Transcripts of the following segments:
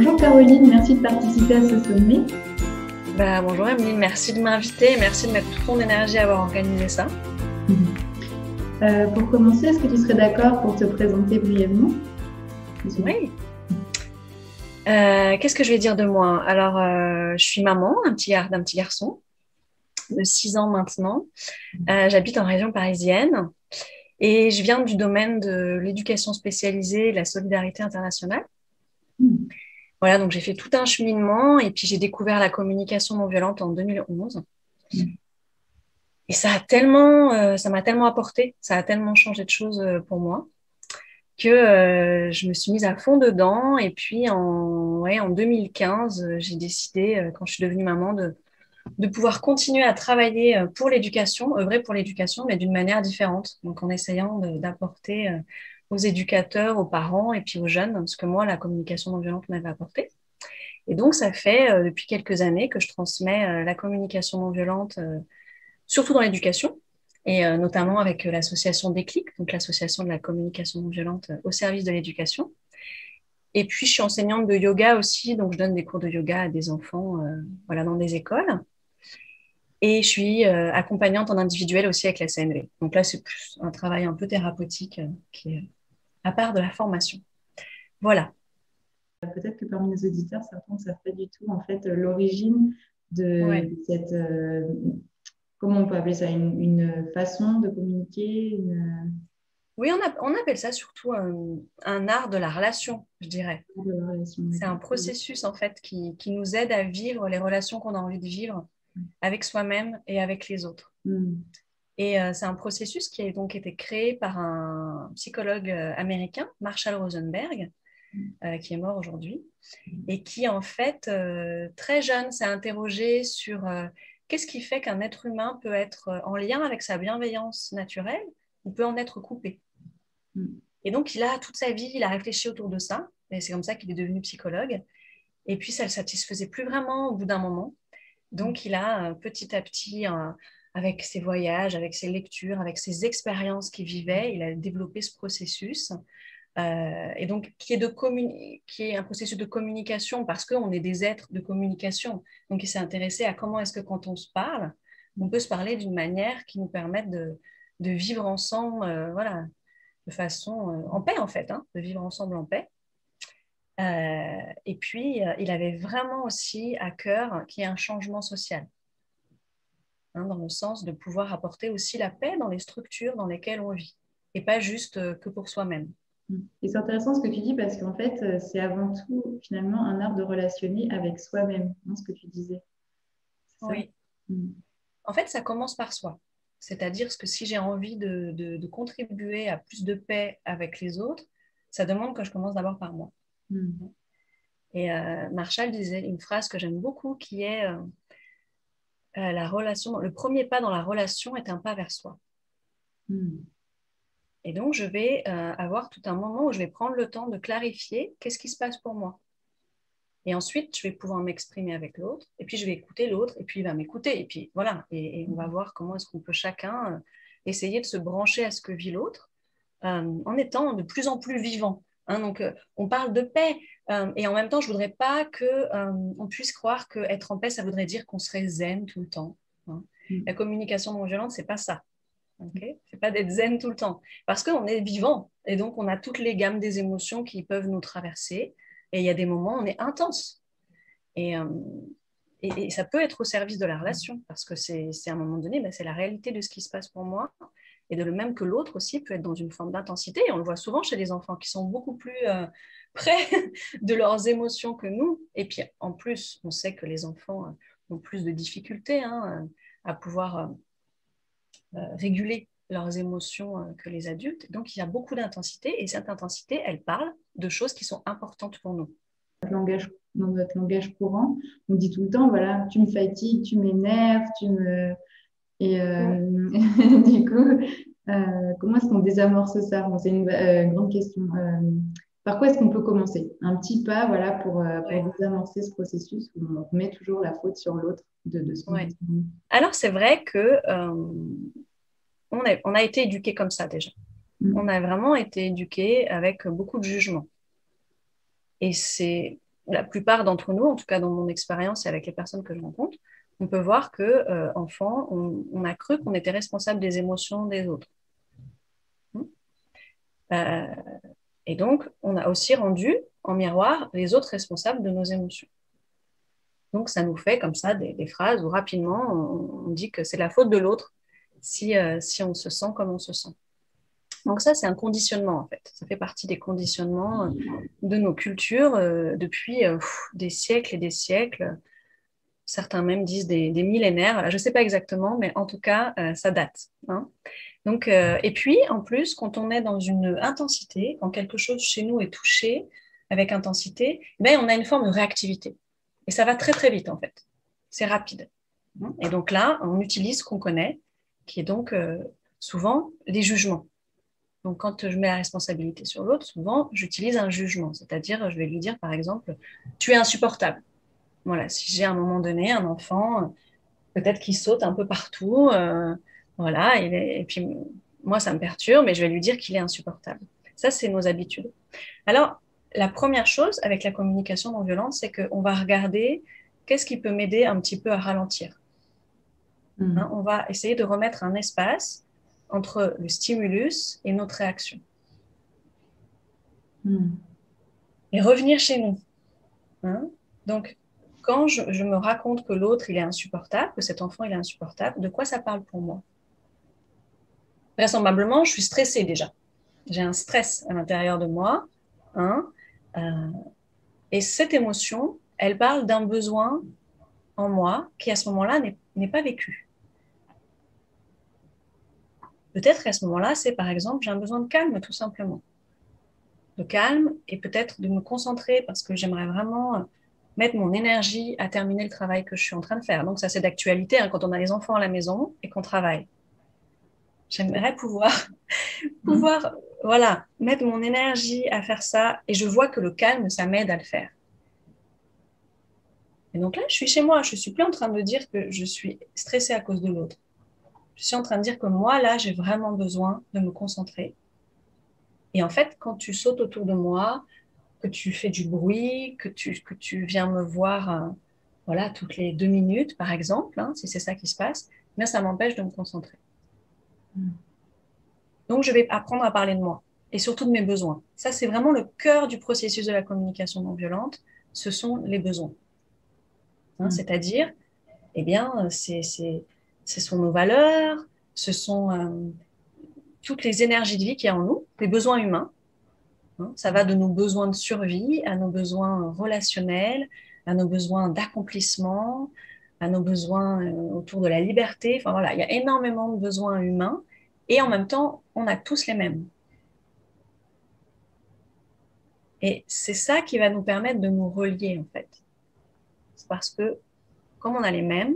Bonjour Caroline, merci de participer à ce sommet. Bonjour Emeline, merci de m'inviter et merci de mettre toute ton énergie à avoir organisé ça. Pour commencer, est-ce que tu serais d'accord pour te présenter brièvement? Oui. Qu'est-ce que je vais dire de moi? Alors, je suis maman d'un petit garçon de 6 ans maintenant. J'habite en région parisienne et je viens du domaine de l'éducation spécialisée et de la solidarité internationale. Voilà, donc j'ai fait tout un cheminement et puis j'ai découvert la communication non violente en 2011. Et ça m'a tellement apporté, ça a tellement changé de choses pour moi que je me suis mise à fond dedans. Et puis en 2015, j'ai décidé, quand je suis devenue maman, de pouvoir continuer à travailler pour l'éducation, œuvrer pour l'éducation, mais d'une manière différente. Donc en essayant d'apporter aux éducateurs, aux parents et puis aux jeunes, ce que moi, la communication non violente m'avait apporté. Et donc, ça fait depuis quelques années que je transmets la communication non violente, surtout dans l'éducation, et notamment avec l'association Déclic, donc l'association de la communication non violente au service de l'éducation. Et puis, je suis enseignante de yoga aussi, donc je donne des cours de yoga à des enfants voilà, dans des écoles. Et je suis accompagnante en individuel aussi avec la CNV. Donc là, c'est plus un travail un peu thérapeutique qui est à part de la formation. Voilà. Peut-être que parmi nos auditeurs, certains ne savent pas du tout en fait l'origine de cette, comment on peut appeler ça, une façon de communiquer, Oui, on appelle ça surtout un art de la relation, je dirais. C'est un processus en fait qui nous aide à vivre les relations qu'on a envie de vivre avec soi-même et avec les autres. Et c'est un processus qui a donc été créé par un psychologue américain, Marshall Rosenberg, qui est mort aujourd'hui, et qui en fait, très jeune, s'est interrogé sur qu'est-ce qui fait qu'un être humain peut être en lien avec sa bienveillance naturelle ou peut en être coupé. Et donc, toute sa vie, il a réfléchi autour de ça, et c'est comme ça qu'il est devenu psychologue. Et puis, ça ne le satisfaisait plus vraiment au bout d'un moment. Donc, il a petit à petit, avec ses voyages, avec ses lectures, avec ses expériences qu'il vivait, il a développé ce processus. Et donc, qui est un processus de communication parce qu'on est des êtres de communication. Donc, il s'est intéressé à comment est-ce que quand on se parle, on peut se parler d'une manière qui nous permette de vivre ensemble, voilà, de façon en paix en fait, de vivre ensemble en paix. Et puis, il avait vraiment aussi à cœur qu'il y ait un changement social, dans le sens de pouvoir apporter aussi la paix dans les structures dans lesquelles on vit, et pas juste que pour soi-même. Et c'est intéressant ce que tu dis parce qu'en fait, c'est avant tout finalement un art de relationner avec soi-même, ce que tu disais. Oui. En fait, ça commence par soi. C'est-à-dire que si j'ai envie de contribuer à plus de paix avec les autres, ça demande que je commence d'abord par moi. Et Marshall disait une phrase que j'aime beaucoup qui est la relation, le premier pas dans la relation est un pas vers soi. Et donc, je vais avoir tout un moment où je vais prendre le temps de clarifier qu'est-ce qui se passe pour moi. Et ensuite, je vais pouvoir m'exprimer avec l'autre, et puis je vais écouter l'autre, et puis il va m'écouter. Et puis voilà, et on va voir comment est-ce qu'on peut chacun essayer de se brancher à ce que vit l'autre en étant de plus en plus vivant. Donc, on parle de paix, et en même temps, je ne voudrais pas qu'on puisse croire qu'être en paix, ça voudrait dire qu'on serait zen tout le temps. La communication non violente, ce n'est pas ça. Okay, c'est pas d'être zen tout le temps, parce qu'on est vivant et donc on a toutes les gammes des émotions qui peuvent nous traverser et il y a des moments où on est intense et ça peut être au service de la relation parce que c'est à un moment donné, c'est la réalité de ce qui se passe pour moi et de le même que l'autre aussi peut être dans une forme d'intensité et on le voit souvent chez les enfants qui sont beaucoup plus près de leurs émotions que nous et puis en plus on sait que les enfants ont plus de difficultés à pouvoir réguler leurs émotions que les adultes. Donc, il y a beaucoup d'intensité et cette intensité, elle parle de choses qui sont importantes pour nous. Dans notre langage courant, on dit tout le temps, voilà, tu me fatigues, tu m'énerves, tu me... Et du coup, comment est-ce qu'on désamorce ça? C'est une grande question. Par quoi est-ce qu'on peut commencer? Un petit pas, voilà, pour désamorcer ce processus où on remet toujours la faute sur l'autre de ce qu'on dit. Alors, c'est vrai que on a été éduqués comme ça déjà. On a vraiment été éduqués avec beaucoup de jugement. Et la plupart d'entre nous, en tout cas dans mon expérience et avec les personnes que je rencontre, on peut voir que enfant, on a cru qu'on était responsable des émotions des autres. Et donc, on a aussi rendu en miroir les autres responsables de nos émotions. Donc, ça nous fait comme ça des phrases où rapidement, on dit que c'est la faute de l'autre si on se sent comme on se sent. Donc ça, c'est un conditionnement en fait. Ça fait partie des conditionnements de nos cultures depuis des siècles et des siècles. Certains même disent des millénaires. Je ne sais pas exactement, mais en tout cas, ça date. Hein. Donc, et puis, en plus, quand on est dans une intensité, quand quelque chose chez nous est touché avec intensité, ben, on a une forme de réactivité. Et ça va très, très vite, en fait. C'est rapide. Et donc là, on utilise ce qu'on connaît, qui est donc souvent les jugements. Donc, quand je mets la responsabilité sur l'autre, souvent, j'utilise un jugement. C'est-à-dire, je vais lui dire, par exemple, « tu es insupportable ». Voilà, si j'ai à un moment donné un enfant, peut-être qu'il saute un peu partout, voilà, et puis moi, ça me perturbe, mais je vais lui dire qu'il est insupportable. Ça, c'est nos habitudes. Alors, la première chose avec la communication non violente, c'est qu'on va regarder qu'est-ce qui peut m'aider un petit peu à ralentir. Hein, on va essayer de remettre un espace entre le stimulus et notre réaction. Et revenir chez nous. Hein? Donc, quand je me raconte que l'autre, il est insupportable, que cet enfant, il est insupportable, de quoi ça parle pour moi? Vraisemblablement, je suis stressée déjà. J'ai un stress à l'intérieur de moi. Hein? Et cette émotion, elle parle d'un besoin en moi qui, à ce moment-là, n'est pas vécu. Peut-être qu'à ce moment-là, c'est par exemple, j'ai un besoin de calme, tout simplement. De calme et peut-être de me concentrer parce que j'aimerais vraiment mettre mon énergie à terminer le travail que je suis en train de faire. Donc ça, c'est d'actualité hein, quand on a les enfants à la maison et qu'on travaille. J'aimerais pouvoir voilà, mettre mon énergie à faire ça et je vois que le calme, ça m'aide à le faire. Et donc là, je suis chez moi, je ne suis plus en train de dire que je suis stressée à cause de l'autre. Je suis en train de dire que moi, là, j'ai vraiment besoin de me concentrer. Et en fait, quand tu sautes autour de moi, que tu fais du bruit, que tu viens me voir voilà, toutes les 2 minutes, par exemple, hein, si c'est ça qui se passe, bien, ça m'empêche de me concentrer. Donc, je vais apprendre à parler de moi et surtout de mes besoins. Ça, c'est vraiment le cœur du processus de la communication non violente. Ce sont les besoins. Hein, c'est-à-dire, eh bien, ce sont nos valeurs, ce sont toutes les énergies de vie qu'il y a en nous, les besoins humains. Hein, ça va de nos besoins de survie à nos besoins relationnels, à nos besoins d'accomplissement, à nos besoins autour de la liberté. Enfin voilà, il y a énormément de besoins humains et en même temps, on a tous les mêmes. Et c'est ça qui va nous permettre de nous relier en fait. C'est parce que comme on a les mêmes,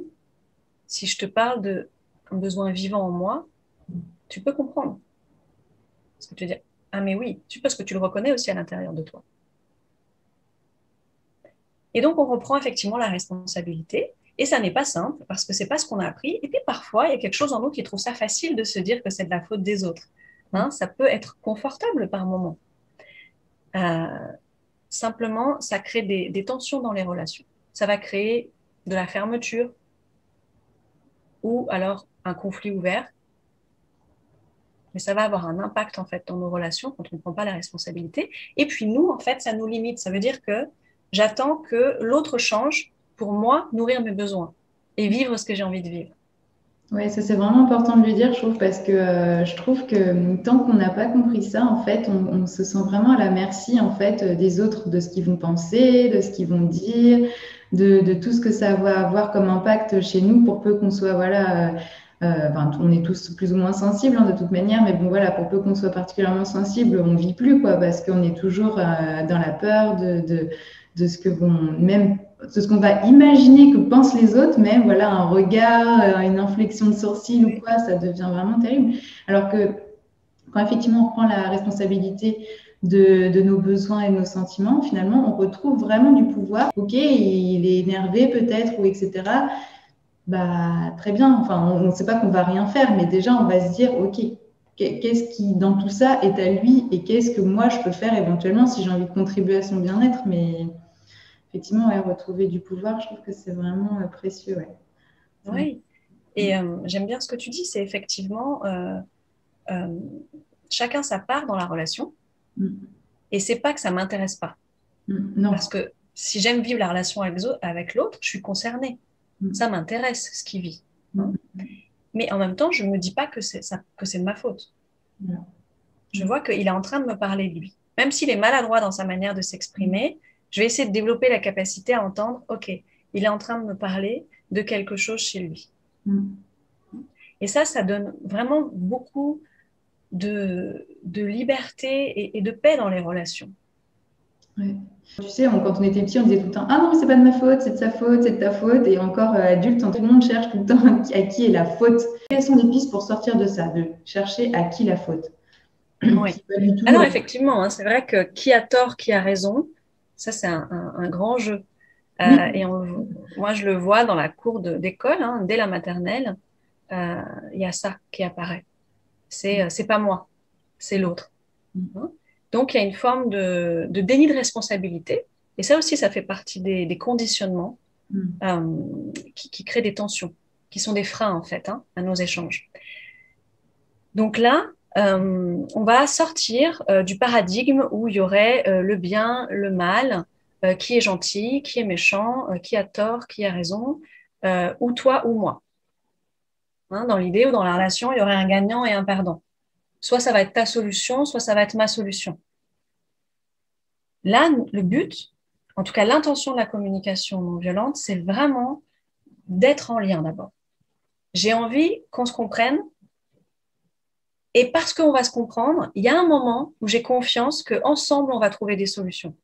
si je te parle d'un besoin vivant en moi, tu peux comprendre. Parce que tu vas dire, ah mais oui, parce que tu le reconnais aussi à l'intérieur de toi. Et donc, on reprend effectivement la responsabilité. Et ça n'est pas simple parce que ce n'est pas ce qu'on a appris. Et puis, parfois, il y a quelque chose en nous qui trouve ça facile de se dire que c'est de la faute des autres. Hein, ça peut être confortable par moment. Simplement, ça crée des tensions dans les relations. Ça va créer de la fermeture ou alors un conflit ouvert. Mais ça va avoir un impact en fait dans nos relations quand on ne prend pas la responsabilité. Et puis nous, en fait, ça nous limite. Ça veut dire que j'attends que l'autre change pour moi nourrir mes besoins et vivre ce que j'ai envie de vivre. Oui, ça c'est vraiment important de le dire, je trouve, parce que je trouve que tant qu'on n'a pas compris ça, en fait, on se sent vraiment à la merci en fait des autres, de ce qu'ils vont penser, de ce qu'ils vont dire, de tout ce que ça va avoir comme impact chez nous, pour peu qu'on soit voilà. On est tous plus ou moins sensibles hein, de toute manière, mais bon voilà, pour peu qu'on soit particulièrement sensible, on vit plus quoi, parce qu'on est toujours dans la peur de ce que de ce qu'on va imaginer que pensent les autres, même voilà, un regard, une inflexion de sourcil ou quoi, ça devient vraiment terrible. Alors que quand effectivement on prend la responsabilité de nos besoins et de nos sentiments, finalement, on retrouve vraiment du pouvoir. Ok, il est énervé peut-être ou etc. Bah, très bien, enfin, on ne sait pas qu'on va rien faire, mais déjà, on va se dire, ok, qu'est-ce qui, dans tout ça, est à lui et qu'est-ce que moi, je peux faire éventuellement si j'ai envie de contribuer à son bien-être. Mais effectivement, ouais, retrouver du pouvoir, je trouve que c'est vraiment précieux. Ouais. Oui, et j'aime bien ce que tu dis, c'est effectivement chacun sa part dans la relation, et c'est pas que ça m'intéresse pas. Non. Parce que si j'aime vivre la relation avec l'autre, je suis concernée. Ça m'intéresse ce qu'il vit. Hein. Mais en même temps, je ne me dis pas que c'est de ma faute. Je vois qu'il est en train de me parler de lui. Même s'il est maladroit dans sa manière de s'exprimer, je vais essayer de développer la capacité à entendre, OK, il est en train de me parler de quelque chose chez lui. Et ça donne vraiment beaucoup de liberté et de paix dans les relations. Ouais. Tu sais, quand on était petit, on disait tout le temps, ah non, c'est pas de ma faute, c'est de sa faute, c'est de ta faute. Et encore adulte, tout le monde cherche tout le temps à qui est la faute. Quelles sont les pistes pour sortir de ça, de chercher à qui la faute? Oui. Alors effectivement, hein, c'est vrai que qui a tort, qui a raison, ça c'est un grand jeu. Et moi, je le vois dans la cour d'école, hein, dès la maternelle, il y a ça qui apparaît. C'est pas moi, c'est l'autre. Hein. Donc, il y a une forme de déni de responsabilité. Et ça aussi, ça fait partie des conditionnements qui créent des tensions, qui sont des freins, en fait, hein, à nos échanges. Donc là, on va sortir du paradigme où il y aurait le bien, le mal, qui est gentil, qui est méchant, qui a tort, qui a raison, ou toi ou moi. Hein, dans l'idée où dans la relation, il y aurait un gagnant et un perdant. Soit ça va être ta solution, soit ça va être ma solution. Là, le but, en tout cas l'intention de la communication non violente, c'est vraiment d'être en lien d'abord. J'ai envie qu'on se comprenne. Et parce qu'on va se comprendre, il y a un moment où j'ai confiance qu'ensemble, on va trouver des solutions.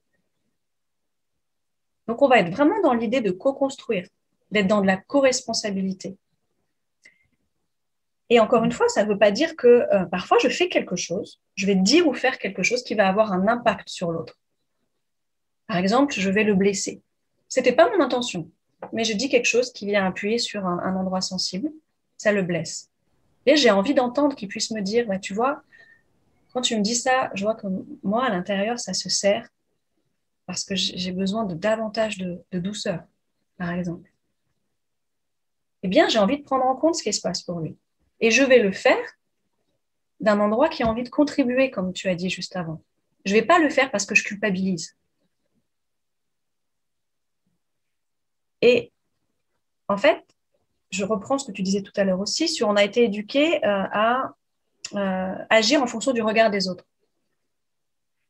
Donc, on va être vraiment dans l'idée de co-construire, d'être dans de la co-responsabilité. Et encore une fois, ça ne veut pas dire que parfois, je fais quelque chose, je vais dire ou faire quelque chose qui va avoir un impact sur l'autre. Par exemple, je vais le blesser. Ce n'était pas mon intention, mais je dis quelque chose qui vient appuyer sur un endroit sensible, ça le blesse. Et j'ai envie d'entendre qu'il puisse me dire, bah, tu vois, quand tu me dis ça, je vois que moi, à l'intérieur, ça se serre parce que j'ai besoin de davantage de douceur, par exemple. Eh bien, j'ai envie de prendre en compte ce qui se passe pour lui. Et je vais le faire d'un endroit qui a envie de contribuer, comme tu as dit juste avant. Je ne vais pas le faire parce que je culpabilise. Et en fait, je reprends ce que tu disais tout à l'heure aussi, sur on a été éduqué à agir en fonction du regard des autres.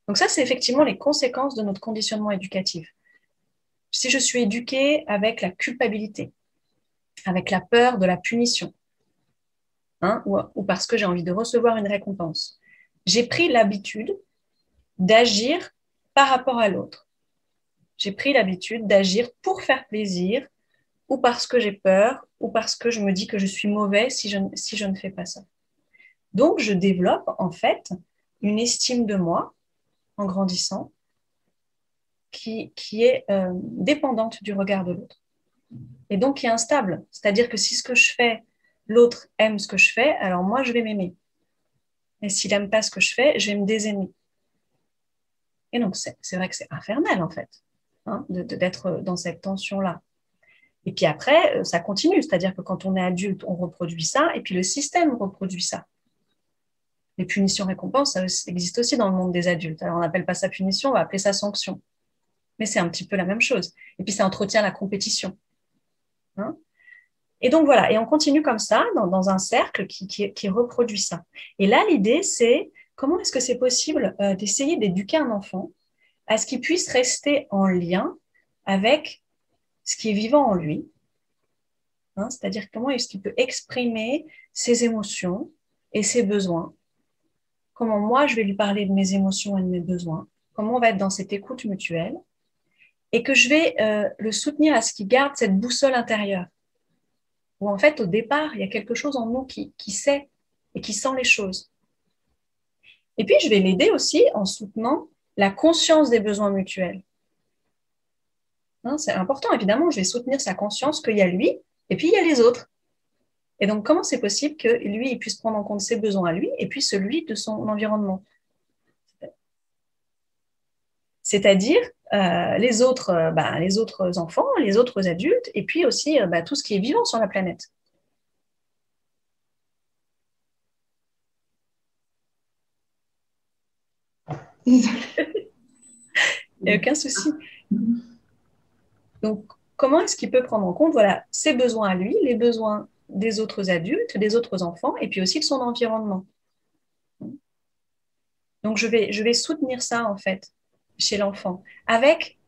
Donc ça, c'est effectivement les conséquences de notre conditionnement éducatif. Si je suis éduquée avec la culpabilité, avec la peur de la punition, hein, ou parce que j'ai envie de recevoir une récompense, j'ai pris l'habitude d'agir par rapport à l'autre. J'ai pris l'habitude d'agir pour faire plaisir, ou parce que j'ai peur, ou parce que je me dis que je suis mauvais si je ne fais pas ça. Donc, je développe en fait une estime de moi en grandissant qui est dépendante du regard de l'autre. Et donc qui est instable. C'est-à-dire que si ce que je fais, l'autre aime ce que je fais, alors moi, je vais m'aimer. Et s'il n'aime pas ce que je fais, je vais me désaimer. Et donc, c'est vrai que c'est infernal, en fait, hein, d'être dans cette tension-là. Et puis après, ça continue. C'est-à-dire que quand on est adulte, on reproduit ça, et puis le système reproduit ça. Les punitions-récompenses, ça existe aussi dans le monde des adultes. Alors, on n'appelle pas ça punition, on va appeler ça sanction. Mais c'est un petit peu la même chose. Et puis, ça entretient la compétition. Hein? Et donc, voilà. Et on continue comme ça, dans un cercle qui reproduit ça. Et là, l'idée, c'est comment est-ce que c'est possible d'essayer d'éduquer un enfant à ce qu'il puisse rester en lien avec ce qui est vivant en lui. Hein? C'est-à-dire comment est-ce qu'il peut exprimer ses émotions et ses besoins. Comment moi, je vais lui parler de mes émotions et de mes besoins. Comment on va être dans cette écoute mutuelle. Et que je vais le soutenir à ce qu'il garde cette boussole intérieure. Où en fait, au départ, il y a quelque chose en nous qui sait et qui sent les choses. Et puis, je vais l'aider aussi en soutenant la conscience des besoins mutuels. Hein, c'est important, évidemment, je vais soutenir sa conscience qu'il y a lui et puis il y a les autres. Et donc, comment c'est possible que lui il puisse prendre en compte ses besoins à lui et puis celui de son environnement? C'est-à-dire les autres enfants, les autres adultes, et puis aussi tout ce qui est vivant sur la planète. Il n'y a aucun souci. Donc, comment est-ce qu'il peut prendre en compte ses besoins à lui, les besoins des autres adultes, des autres enfants, et puis aussi de son environnement. Donc, je vais soutenir ça, en fait, chez l'enfant.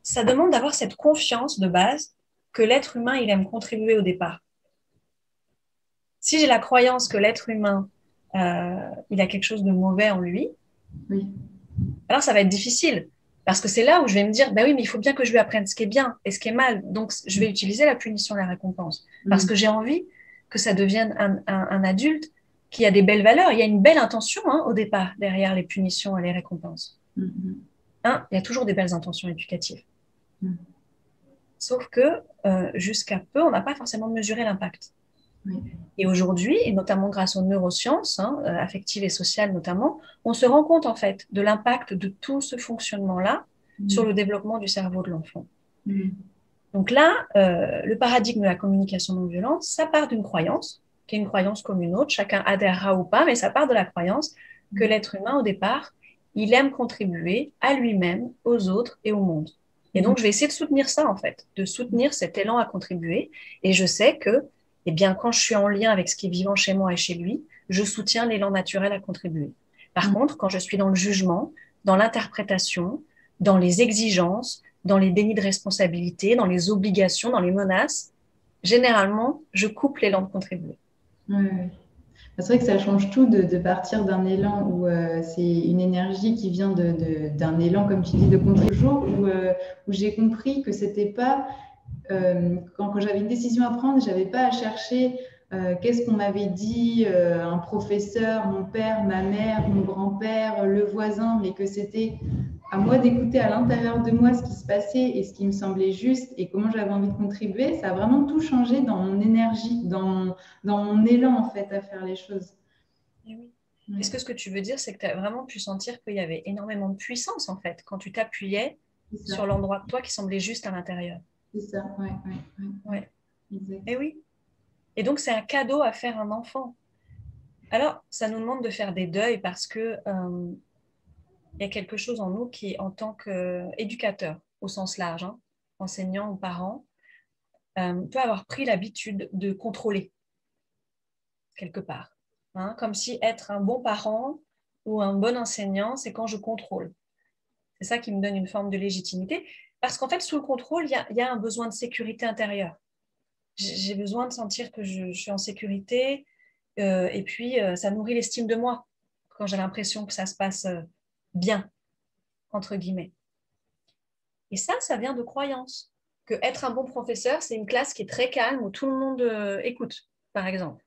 Ça demande d'avoir cette confiance de base que l'être humain, il aime contribuer au départ. Si j'ai la croyance que l'être humain, il a quelque chose de mauvais en lui, oui. Alors ça va être difficile. Parce que c'est là où je vais me dire, oui, mais il faut bien que je lui apprenne ce qui est bien et ce qui est mal. Donc, je vais utiliser la punition et la récompense. Parce que j'ai envie que ça devienne un adulte qui a des belles valeurs. Il y a une belle intention au départ derrière les punitions et les récompenses. Il y a toujours des belles intentions éducatives. Sauf que jusqu'à peu, on n'a pas forcément mesuré l'impact. Oui. Et aujourd'hui, et notamment grâce aux neurosciences, affectives et sociales notamment, on se rend compte en fait de l'impact de tout ce fonctionnement-là sur le développement du cerveau de l'enfant. Donc là, le paradigme de la communication non violente, ça part d'une croyance, qui est une croyance comme une autre, chacun adhérera ou pas, mais ça part de la croyance que l'être humain, au départ, il aime contribuer à lui-même, aux autres et au monde. Et donc, je vais essayer de soutenir ça, en fait, de soutenir cet élan à contribuer. Et je sais que quand je suis en lien avec ce qui est vivant chez moi et chez lui, je soutiens l'élan naturel à contribuer. Par contre, quand je suis dans le jugement, dans l'interprétation, dans les exigences, dans les dénis de responsabilité, dans les obligations, dans les menaces, généralement, je coupe l'élan de contribuer. Oui. C'est vrai que ça change tout de partir d'un élan où c'est une énergie qui vient d'un élan, comme tu dis, de contribuer, où j'ai compris que c'était pas... quand j'avais une décision à prendre, je n'avais pas à chercher qu'est-ce qu'on m'avait dit, un professeur, mon père, ma mère, mon grand-père, le voisin, mais que c'était à moi d'écouter à l'intérieur de moi ce qui se passait et ce qui me semblait juste et comment j'avais envie de contribuer. Ça a vraiment tout changé dans mon énergie, dans mon élan en fait à faire les choses. Et oui. Est-ce que ce que tu veux dire, c'est que tu as vraiment pu sentir qu'il y avait énormément de puissance en fait quand tu t'appuyais sur l'endroit de toi qui semblait juste à l'intérieur? C'est ça, ouais. Et oui. Et donc, c'est un cadeau à faire un enfant. Alors, ça nous demande de faire des deuils parce que y a quelque chose en nous qui, en tant qu'éducateur, au sens large, enseignant ou parent, peut avoir pris l'habitude de contrôler quelque part. Comme si être un bon parent ou un bon enseignant, c'est quand je contrôle. C'est ça qui me donne une forme de légitimité. Parce qu'en fait, sous le contrôle, il y a un besoin de sécurité intérieure. J'ai besoin de sentir que je suis en sécurité et puis ça nourrit l'estime de moi quand j'ai l'impression que ça se passe bien, entre guillemets. Et ça vient de croyances. Que être un bon professeur, c'est une classe qui est très calme où tout le monde écoute, par exemple.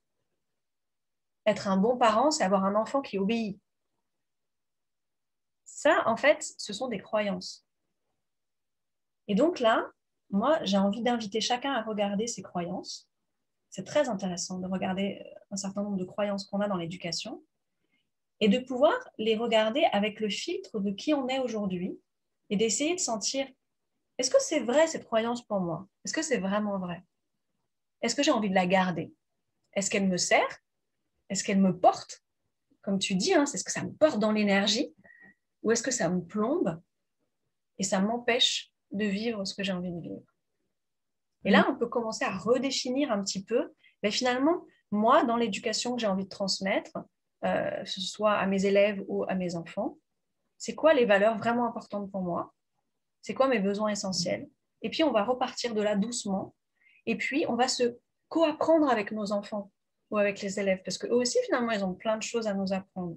Être un bon parent, c'est avoir un enfant qui obéit. Ça, en fait, ce sont des croyances. Et donc là, moi, j'ai envie d'inviter chacun à regarder ses croyances. C'est très intéressant de regarder un certain nombre de croyances qu'on a dans l'éducation et de pouvoir les regarder avec le filtre de qui on est aujourd'hui et d'essayer de sentir, est-ce que c'est vrai cette croyance pour moi? Est-ce que c'est vraiment vrai? Est-ce que j'ai envie de la garder? Est-ce qu'elle me sert? Est-ce qu'elle me porte? Comme tu dis, c'est ce que ça me porte dans l'énergie ou est-ce que ça me plombe et ça m'empêche de vivre ce que j'ai envie de vivre? Et là, on peut commencer à redéfinir un petit peu, mais finalement, moi, dans l'éducation que j'ai envie de transmettre, que ce soit à mes élèves ou à mes enfants, c'est quoi les valeurs vraiment importantes pour moi? C'est quoi mes besoins essentiels? Et puis, on va repartir de là doucement. Et puis, on va se co-apprendre avec nos enfants ou avec les élèves, parce qu'eux aussi, finalement, ils ont plein de choses à nous apprendre.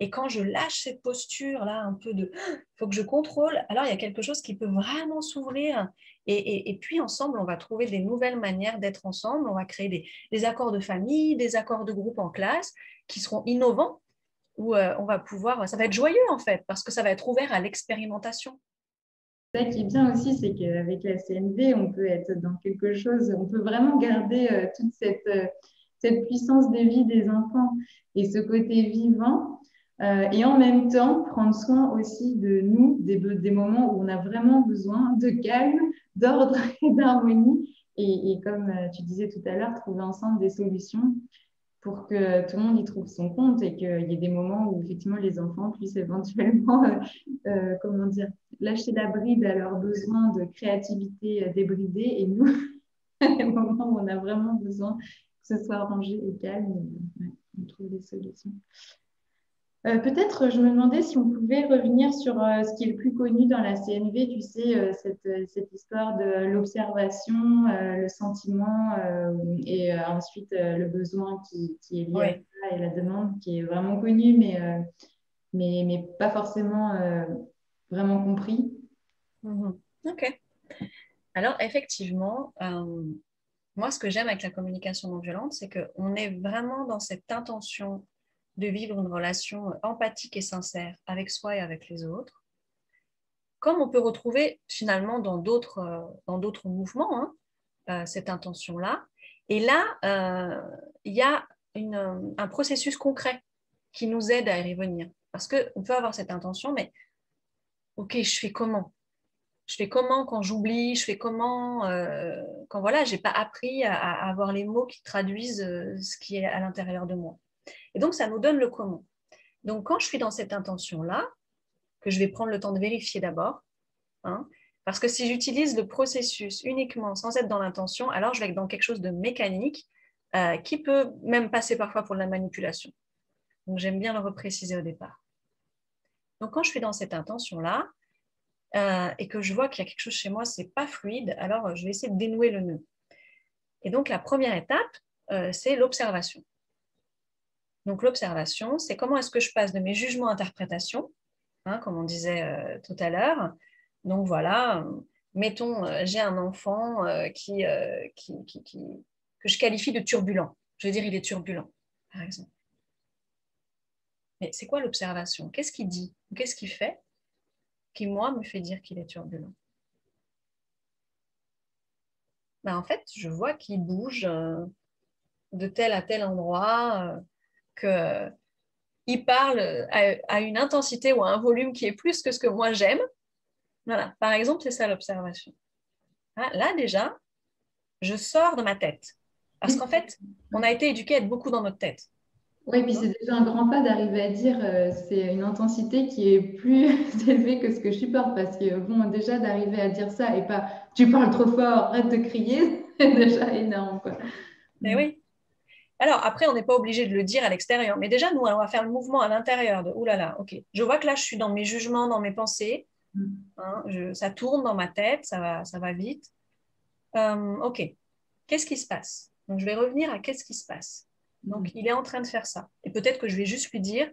Et quand je lâche cette posture-là, un peu de « faut que je contrôle », alors il y a quelque chose qui peut vraiment s'ouvrir. Et puis, ensemble, on va trouver des nouvelles manières d'être ensemble. On va créer des accords de famille, des accords de groupe en classe qui seront innovants, où on va pouvoir… Ça va être joyeux, en fait, parce que ça va être ouvert à l'expérimentation. Ça qui est bien aussi, c'est qu'avec la CNV, on peut être dans quelque chose, on peut vraiment garder toute cette puissance de vie des enfants et ce côté vivant. Et en même temps, prendre soin aussi de nous, des moments où on a vraiment besoin de calme, d'ordre et d'harmonie. Et comme tu disais tout à l'heure, trouver ensemble des solutions pour que tout le monde y trouve son compte et qu'il y ait des moments où effectivement les enfants puissent éventuellement, comment dire, lâcher la bride à leurs besoins de créativité débridée et nous, les moments où on a vraiment besoin que ce soit rangé et calme, on trouve des solutions. Peut-être, je me demandais si on pouvait revenir sur ce qui est le plus connu dans la CNV, tu sais, cette histoire de l'observation, le sentiment et ensuite le besoin qui est lié à Oui. ça et la demande qui est vraiment connue, mais pas forcément vraiment compris. Ok. Alors, effectivement, moi, ce que j'aime avec la communication non violente, c'est qu'on est vraiment dans cette intention de vivre une relation empathique et sincère avec soi et avec les autres, comme on peut retrouver finalement dans d'autres mouvements, hein, cette intention-là. Et là, il y a un processus concret qui nous aide à y revenir. Parce qu'on peut avoir cette intention, mais ok, je fais comment? Je fais comment quand j'oublie? Je fais comment quand voilà, j'ai pas appris à avoir les mots qui traduisent ce qui est à l'intérieur de moi. Et donc, ça nous donne le comment. Donc, quand je suis dans cette intention-là, que je vais prendre le temps de vérifier d'abord, hein, parce que si j'utilise le processus uniquement sans être dans l'intention, alors je vais être dans quelque chose de mécanique qui peut même passer parfois pour de la manipulation. Donc, j'aime bien le repréciser au départ. Donc, quand je suis dans cette intention-là, et que je vois qu'il y a quelque chose chez moi, c'est pas fluide, alors je vais essayer de dénouer le nœud. Et donc la première étape, c'est l'observation. Donc l'observation, c'est comment est-ce que je passe de mes jugements à interprétations, hein, comme on disait tout à l'heure. Donc voilà, mettons, j'ai un enfant que je qualifie de turbulent. Je veux dire, il est turbulent, par exemple. Mais c'est quoi l'observation? Qu'est-ce qu'il dit? Qu'est-ce qu'il fait qui, moi, me fait dire qu'il est turbulent? Ben, en fait, je vois qu'il bouge de tel à tel endroit, qu'il parle à une intensité ou à un volume qui est plus que ce que moi j'aime. Voilà, par exemple, c'est ça l'observation. Ah, là, déjà, je sors de ma tête. Parce qu'en fait, on a été éduqué à être beaucoup dans notre tête. Oui, puis c'est déjà un grand pas d'arriver à dire c'est une intensité qui est plus élevée que ce que je supporte parce que bon, déjà d'arriver à dire ça et pas tu parles trop fort, arrête de crier, c'est déjà énorme quoi. Et oui. Alors, après, on n'est pas obligé de le dire à l'extérieur. Mais déjà, nous, on va faire le mouvement à l'intérieur de, ouh là là, ok. Je vois que là, je suis dans mes jugements, dans mes pensées. Hein, ça tourne dans ma tête, ça va vite. Ok, qu'est-ce qui se passe? Donc, je vais revenir à qu'est-ce qui se passe. Donc, il est en train de faire ça. Et peut-être que je vais juste lui dire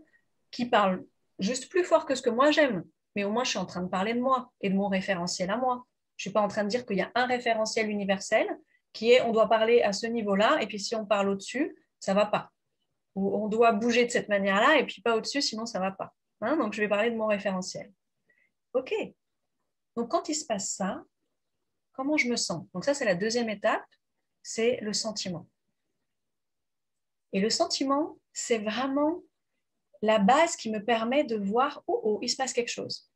qu'il parle juste plus fort que ce que moi j'aime. Mais au moins, je suis en train de parler de moi et de mon référentiel à moi. Je ne suis pas en train de dire qu'il y a un référentiel universel qui est on doit parler à ce niveau-là, et puis si on parle au-dessus, ça ne va pas. Ou on doit bouger de cette manière-là, et puis pas au-dessus, sinon ça ne va pas. Hein, donc, je vais parler de mon référentiel. OK. Donc, quand il se passe ça, comment je me sens? Donc, ça, c'est la deuxième étape, c'est le sentiment. Et le sentiment, c'est vraiment la base qui me permet de voir, oh, oh, il se passe quelque chose.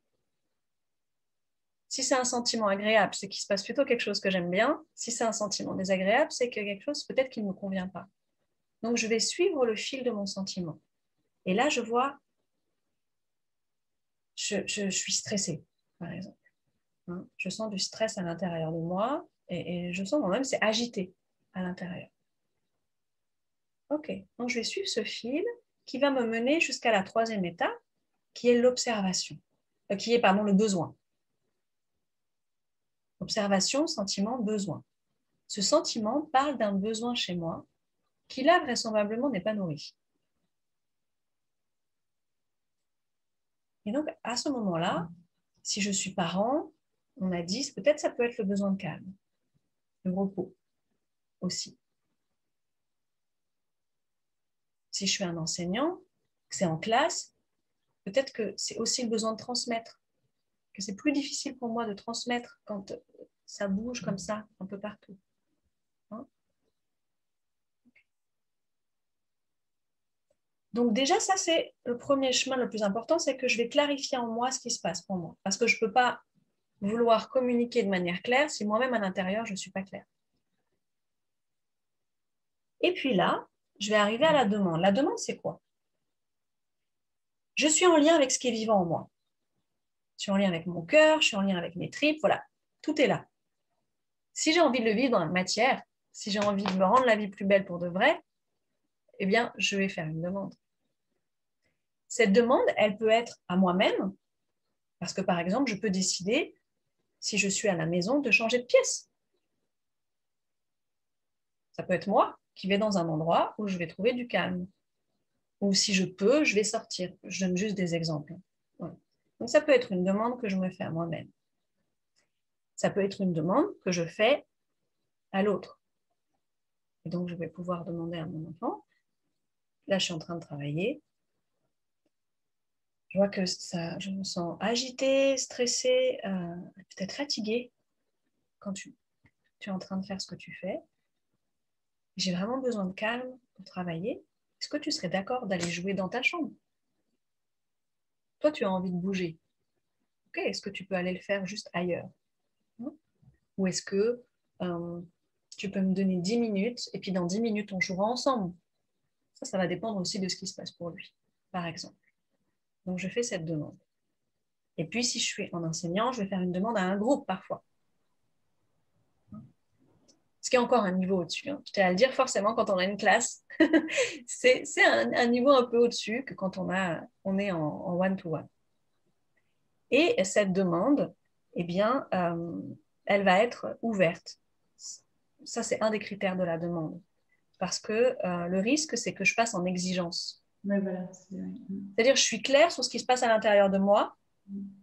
Si c'est un sentiment agréable, c'est qu'il se passe plutôt quelque chose que j'aime bien. Si c'est un sentiment désagréable, c'est que quelque chose peut-être qui ne me convient pas. Donc, je vais suivre le fil de mon sentiment. Et là, je vois, je suis stressée, par exemple. Hein, je sens du stress à l'intérieur de moi et je sens moi-même, c'est agité à l'intérieur. Ok, donc je vais suivre ce fil qui va me mener jusqu'à la troisième étape, qui est l'observation, qui est, pardon, le besoin. Observation, sentiment, besoin. Ce sentiment parle d'un besoin chez moi qui, là, vraisemblablement, n'est pas nourri. Et donc, à ce moment-là, si je suis parent, on a dit, peut-être ça peut être le besoin de calme, de repos aussi. Si je suis un enseignant, que c'est en classe, peut-être que c'est aussi le besoin de transmettre, que c'est plus difficile pour moi de transmettre quand ça bouge comme ça un peu partout. Hein? Donc déjà, ça, c'est le premier chemin le plus important, c'est que je vais clarifier en moi ce qui se passe pour moi. Parce que je ne peux pas vouloir communiquer de manière claire si moi-même à l'intérieur, je ne suis pas claire. Et puis là, je vais arriver à la demande. La demande, c'est quoi? Je suis en lien avec ce qui est vivant en moi. Je suis en lien avec mon cœur, je suis en lien avec mes tripes, voilà, tout est là. Si j'ai envie de le vivre dans la matière, si j'ai envie de me rendre la vie plus belle pour de vrai, eh bien, je vais faire une demande. Cette demande, elle peut être à moi-même, parce que par exemple, je peux décider, si je suis à la maison, de changer de pièce. Ça peut être moi qui vais dans un endroit où je vais trouver du calme. Ou si je peux, je vais sortir. Je donne juste des exemples. Voilà. Donc ça peut être une demande que je me fais à moi-même. Ça peut être une demande que je fais à l'autre. Et donc je vais pouvoir demander à mon enfant, là je suis en train de travailler, je vois que je me sens agitée, stressée, peut-être fatiguée quand tu es en train de faire ce que tu fais. J'ai vraiment besoin de calme pour travailler. Est-ce que tu serais d'accord d'aller jouer dans ta chambre? Toi, tu as envie de bouger. Ok, est-ce que tu peux aller le faire juste ailleurs? Ou est-ce que tu peux me donner 10 minutes et puis dans 10 minutes, on jouera ensemble? Ça va dépendre aussi de ce qui se passe pour lui, par exemple. Donc, je fais cette demande. Et puis, si je suis en enseignant, je vais faire une demande à un groupe parfois. Ce qui est encore un niveau au-dessus. Hein. Je t'ai à le dire forcément quand on a une classe. c'est un niveau un peu au-dessus que quand on est en one-to-one. Et cette demande, eh bien, elle va être ouverte. Ça, c'est un des critères de la demande. Parce que le risque, c'est que je passe en exigence. Ouais, voilà, c'est-à-dire, je suis claire sur ce qui se passe à l'intérieur de moi,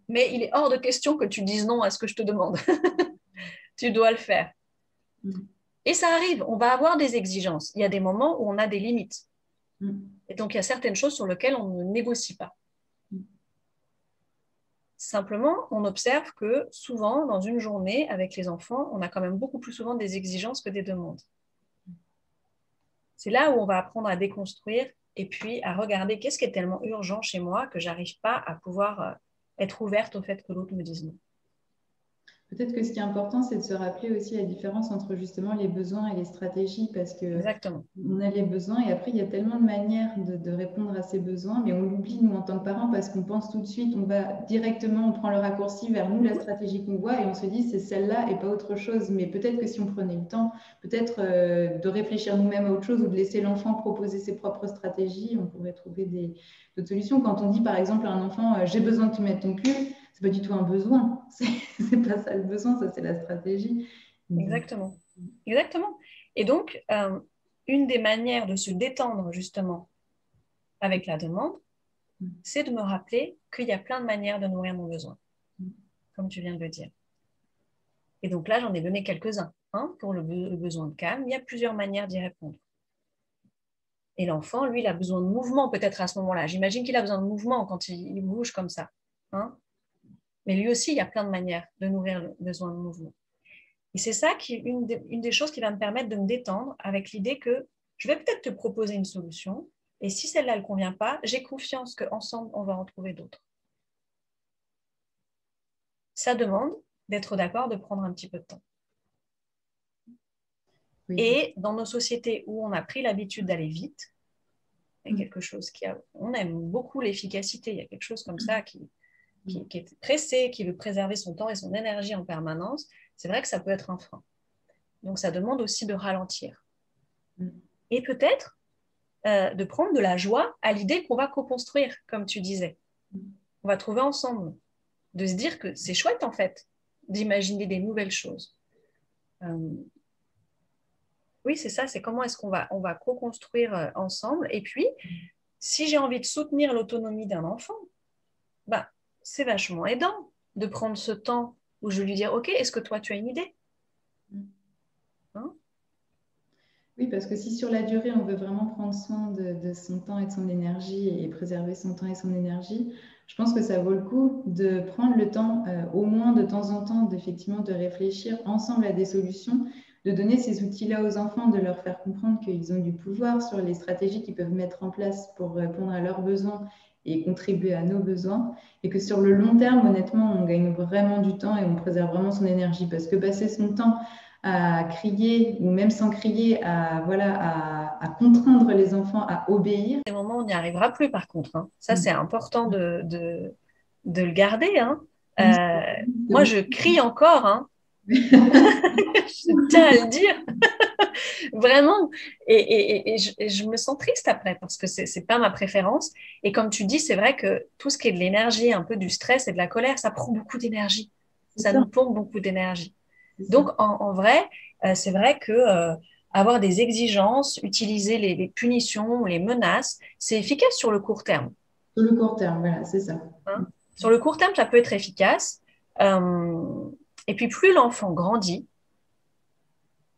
mais il est hors de question que tu dises non à ce que je te demande. Tu dois le faire. Et ça arrive, on va avoir des exigences. Il y a des moments où on a des limites. Et donc, il y a certaines choses sur lesquelles on ne négocie pas. Simplement, on observe que souvent, dans une journée, avec les enfants, on a quand même beaucoup plus souvent des exigences que des demandes. C'est là où on va apprendre à déconstruire et puis à regarder qu'est-ce qui est tellement urgent chez moi que je n'arrive pas à pouvoir être ouverte au fait que l'autre me dise non. Peut-être que ce qui est important, c'est de se rappeler aussi la différence entre justement les besoins et les stratégies, parce que Exactement. On a les besoins et après, il y a tellement de manières de répondre à ces besoins, mais on l'oublie, nous, en tant que parents, parce qu'on pense tout de suite, on va directement, on prend le raccourci vers nous, la stratégie qu'on voit, et on se dit, c'est celle-là et pas autre chose. Mais peut-être que si on prenait le temps, peut-être de réfléchir nous-mêmes à autre chose ou de laisser l'enfant proposer ses propres stratégies, on pourrait trouver d'autres solutions. Quand on dit, par exemple, à un enfant, j'ai besoin que tu mettes ton pull, c'est pas du tout un besoin. C'est pas ça le besoin, ça c'est la stratégie. Exactement. Exactement. Et donc, une des manières de se détendre justement avec la demande, c'est de me rappeler qu'il y a plein de manières de nourrir mon besoin, comme tu viens de le dire. Et donc là, j'en ai donné quelques-uns. Pour le besoin de calme, il y a plusieurs manières d'y répondre. Et l'enfant, lui, il a besoin de mouvement peut-être à ce moment-là. J'imagine qu'il a besoin de mouvement quand il bouge comme ça. Mais lui aussi, il y a plein de manières de nourrir le besoin de mouvement. Et c'est ça qui est une des choses qui va me permettre de me détendre avec l'idée que je vais peut-être te proposer une solution et si celle-là ne convient pas, j'ai confiance qu'ensemble, on va en trouver d'autres. Ça demande d'être d'accord de prendre un petit peu de temps. Oui. Et dans nos sociétés où on a pris l'habitude d'aller vite, il y a quelque chose on aime beaucoup l'efficacité, il y a quelque chose comme ça qui est pressé, qui veut préserver son temps et son énergie en permanence, c'est vrai que ça peut être un frein. Donc, ça demande aussi de ralentir. Et peut-être de prendre de la joie à l'idée qu'on va co-construire, comme tu disais. On va trouver ensemble, de se dire que c'est chouette, en fait, d'imaginer des nouvelles choses. Oui, c'est ça, c'est comment est-ce qu'on va co-construire ensemble. Et puis, si j'ai envie de soutenir l'autonomie d'un enfant, c'est vachement aidant de prendre ce temps où je vais lui dire, OK, est-ce que toi, tu as une idée? Oui, parce que si sur la durée, on veut vraiment prendre soin de son temps et de son énergie et préserver son temps et son énergie, je pense que ça vaut le coup de prendre le temps, au moins de temps en temps, d'effectivement de réfléchir ensemble à des solutions de donner ces outils-là aux enfants, de leur faire comprendre qu'ils ont du pouvoir sur les stratégies qu'ils peuvent mettre en place pour répondre à leurs besoins et contribuer à nos besoins. Et que sur le long terme, honnêtement, on gagne vraiment du temps et on préserve vraiment son énergie. Parce que passer son temps à crier, ou même sans crier, à contraindre les enfants à obéir. Des moments où on n'y arrivera plus, par contre. Hein. Ça, c'est important de le garder. Hein. Moi, je crie encore. Hein. Je tiens à le dire. Vraiment. Et je me sens triste après parce que c'est pas ma préférence. Et comme tu dis, c'est vrai que tout ce qui est de l'énergie, un peu du stress et de la colère, ça prend beaucoup d'énergie. Ça nous pompe beaucoup d'énergie. Donc, en vrai, c'est vrai que avoir des exigences, utiliser les punitions, les menaces, c'est efficace sur le court terme. Sur le court terme, voilà, c'est ça. Hein? Sur le court terme, ça peut être efficace. Et puis, plus l'enfant grandit,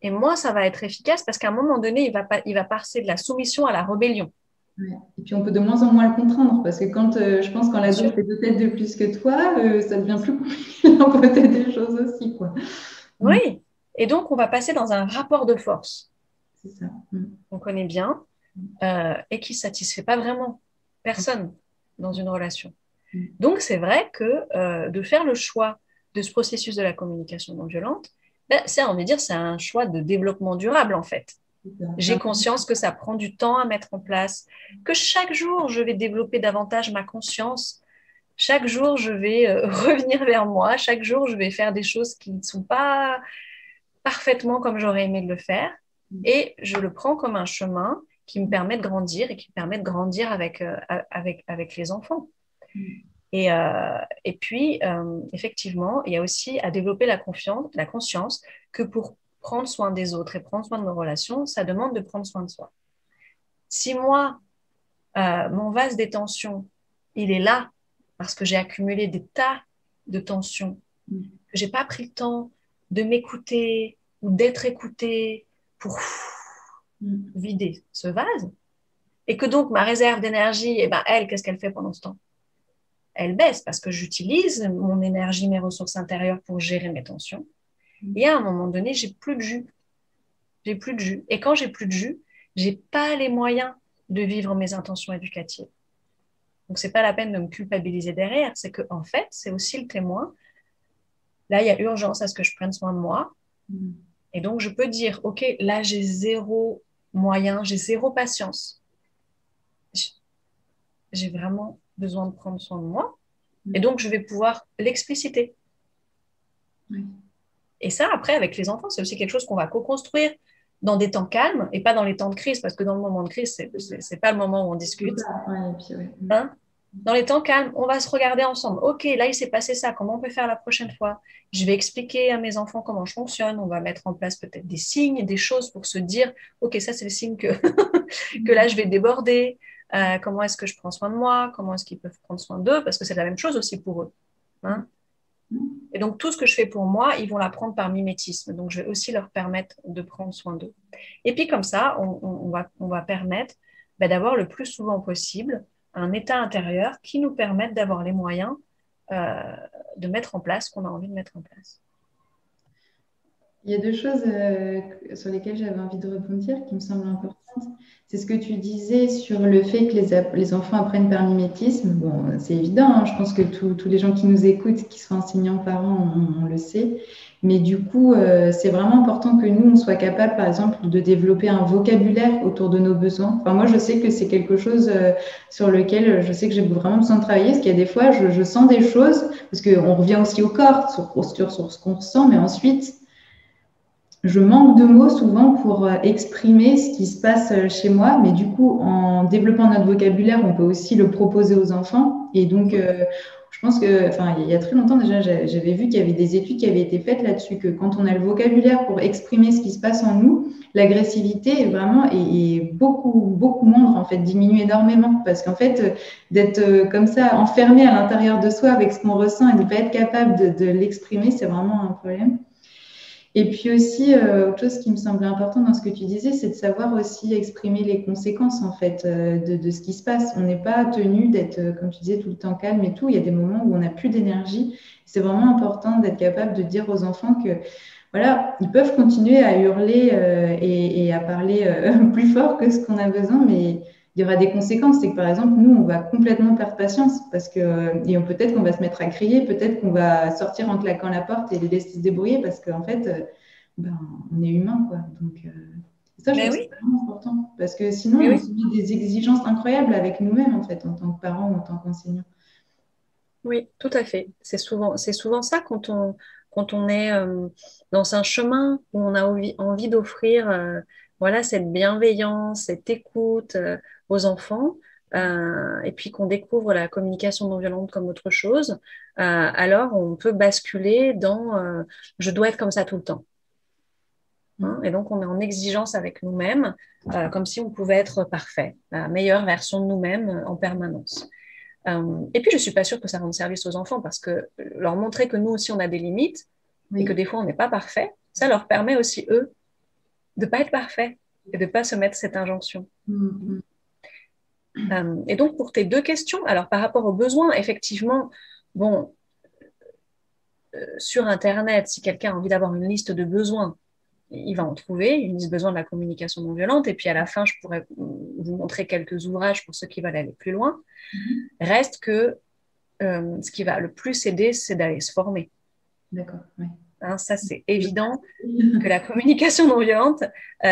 et moins ça va être efficace parce qu'à un moment donné, il va passer de la soumission à la rébellion. Ouais. Et puis, on peut de moins en moins le contraindre parce que je pense quand l'ado fait peut-être de plus que toi, ça devient plus compliqué d'emporter des choses aussi, quoi. Oui. Et donc, on va passer dans un rapport de force. C'est ça. On connaît bien et qui ne satisfait pas vraiment personne dans une relation. Donc, c'est vrai que de faire le choix de ce processus de la communication non violente, c'est un choix de développement durable, en fait. J'ai conscience que ça prend du temps à mettre en place, que chaque jour, je vais développer davantage ma conscience. Chaque jour, je vais revenir vers moi. Chaque jour, je vais faire des choses qui ne sont pas parfaitement comme j'aurais aimé le faire. Et je le prends comme un chemin qui me permet de grandir et qui me permet de grandir avec les enfants. Et puis, effectivement, il y a aussi à développer la conscience que pour prendre soin des autres et prendre soin de nos relations, ça demande de prendre soin de soi. Si moi, mon vase des tensions, il est là parce que j'ai accumulé des tas de tensions, que je n'ai pas pris le temps de m'écouter ou d'être écoutée pour vider ce vase, et que donc ma réserve d'énergie, elle, qu'est-ce qu'elle fait pendant ce temps? Elle baisse parce que j'utilise mon énergie, mes ressources intérieures pour gérer mes tensions. Et à un moment donné, j'ai plus de jus. J'ai plus de jus. Et quand j'ai plus de jus, j'ai pas les moyens de vivre mes intentions éducatives. Donc, c'est pas la peine de me culpabiliser derrière. C'est que, en fait, c'est aussi le témoin. Là, il y a urgence à ce que je prenne soin de moi. Et donc, je peux dire, OK, là, j'ai zéro moyen, j'ai zéro patience. J'ai vraiment besoin de prendre soin de moi. Et donc, je vais pouvoir l'expliciter. Et ça, après, avec les enfants, c'est aussi quelque chose qu'on va co-construire dans des temps calmes et pas dans les temps de crise, parce que dans le moment de crise, c'est pas le moment où on discute. Hein? Dans les temps calmes, on va se regarder ensemble. OK, là, il s'est passé ça. Comment on peut faire la prochaine fois? Je vais expliquer à mes enfants comment je fonctionne. On va mettre en place peut-être des signes, des choses pour se dire, OK, ça, c'est le signe que, que là, je vais déborder. Comment est-ce que je prends soin de moi? Comment est-ce qu'ils peuvent prendre soin d'eux? Parce que c'est la même chose aussi pour eux. Hein? Et donc, tout ce que je fais pour moi, ils vont l'apprendre par mimétisme. Donc, je vais aussi leur permettre de prendre soin d'eux. Et puis, comme ça, on va permettre d'avoir le plus souvent possible un état intérieur qui nous permette d'avoir les moyens de mettre en place ce qu'on a envie de mettre en place. Il y a deux choses sur lesquelles j'avais envie de rebondir qui me semblent importantes. C'est ce que tu disais sur le fait que les enfants apprennent par mimétisme. Bon, c'est évident, hein, je pense que tous les gens qui nous écoutent, qui sont enseignants, parents, on le sait. Mais du coup, c'est vraiment important que nous, on soit capable, par exemple, de développer un vocabulaire autour de nos besoins. Enfin, moi, je sais que c'est quelque chose sur lequel je sais que j'ai vraiment besoin de travailler, parce qu'il y a des fois, je sens des choses, parce qu'on revient aussi au corps, sur ce qu'on ressent, mais ensuite, je manque de mots souvent pour exprimer ce qui se passe chez moi, mais du coup, en développant notre vocabulaire, on peut aussi le proposer aux enfants. Et donc, je pense que, enfin, il y a très longtemps déjà, j'avais vu qu'il y avait des études qui avaient été faites là-dessus, que quand on a le vocabulaire pour exprimer ce qui se passe en nous, l'agressivité est beaucoup moindre, en fait, diminue énormément. Parce qu'en fait, d'être comme ça, enfermé à l'intérieur de soi avec ce qu'on ressent et de ne pas être capable de l'exprimer, c'est vraiment un problème. Et puis aussi, autre chose qui me semblait important dans ce que tu disais, c'est de savoir aussi exprimer les conséquences en fait de ce qui se passe. On n'est pas tenu d'être, comme tu disais, tout le temps calme et tout. Il y a des moments où on n'a plus d'énergie. C'est vraiment important d'être capable de dire aux enfants que voilà, ils peuvent continuer à hurler et à parler plus fort que ce qu'on a besoin, mais il y aura des conséquences. C'est que par exemple, nous, on va complètement perdre patience parce que, peut-être qu'on va se mettre à crier, peut-être qu'on va sortir en claquant la porte et les laisser se débrouiller parce qu'en fait, ben, on est humain, quoi. Donc, ça, je Mais trouve que oui, c'est vraiment important parce que sinon, mais on oui. se met des exigences incroyables avec nous-mêmes, en fait, en tant que parents ou en tant qu'enseignants. Oui, tout à fait. C'est souvent ça quand on est dans un chemin où on a envie d'offrir voilà, cette bienveillance, cette écoute aux enfants, et puis qu'on découvre la communication non violente comme autre chose, alors on peut basculer dans je dois être comme ça tout le temps. Hein, et donc on est en exigence avec nous-mêmes, comme si on pouvait être parfait, la meilleure version de nous-mêmes en permanence. Et puis, je ne suis pas sûre que ça rende service aux enfants parce que leur montrer que nous aussi, on a des limites et que Oui. des fois, on n'est pas parfait, ça leur permet aussi, eux, de ne pas être parfaits et de ne pas se mettre cette injonction. Mm, Et donc, pour tes deux questions, alors par rapport aux besoins, effectivement, bon, sur Internet, si quelqu'un a envie d'avoir une liste de besoins, il va en trouver, une liste de besoins de la communication non violente. Et puis, à la fin, je pourrais vous montrer quelques ouvrages pour ceux qui veulent aller plus loin. mm. Reste que ce qui va le plus aider, c'est d'aller se former. D'accord, oui. Hein, ça, c'est évident que la communication non violente,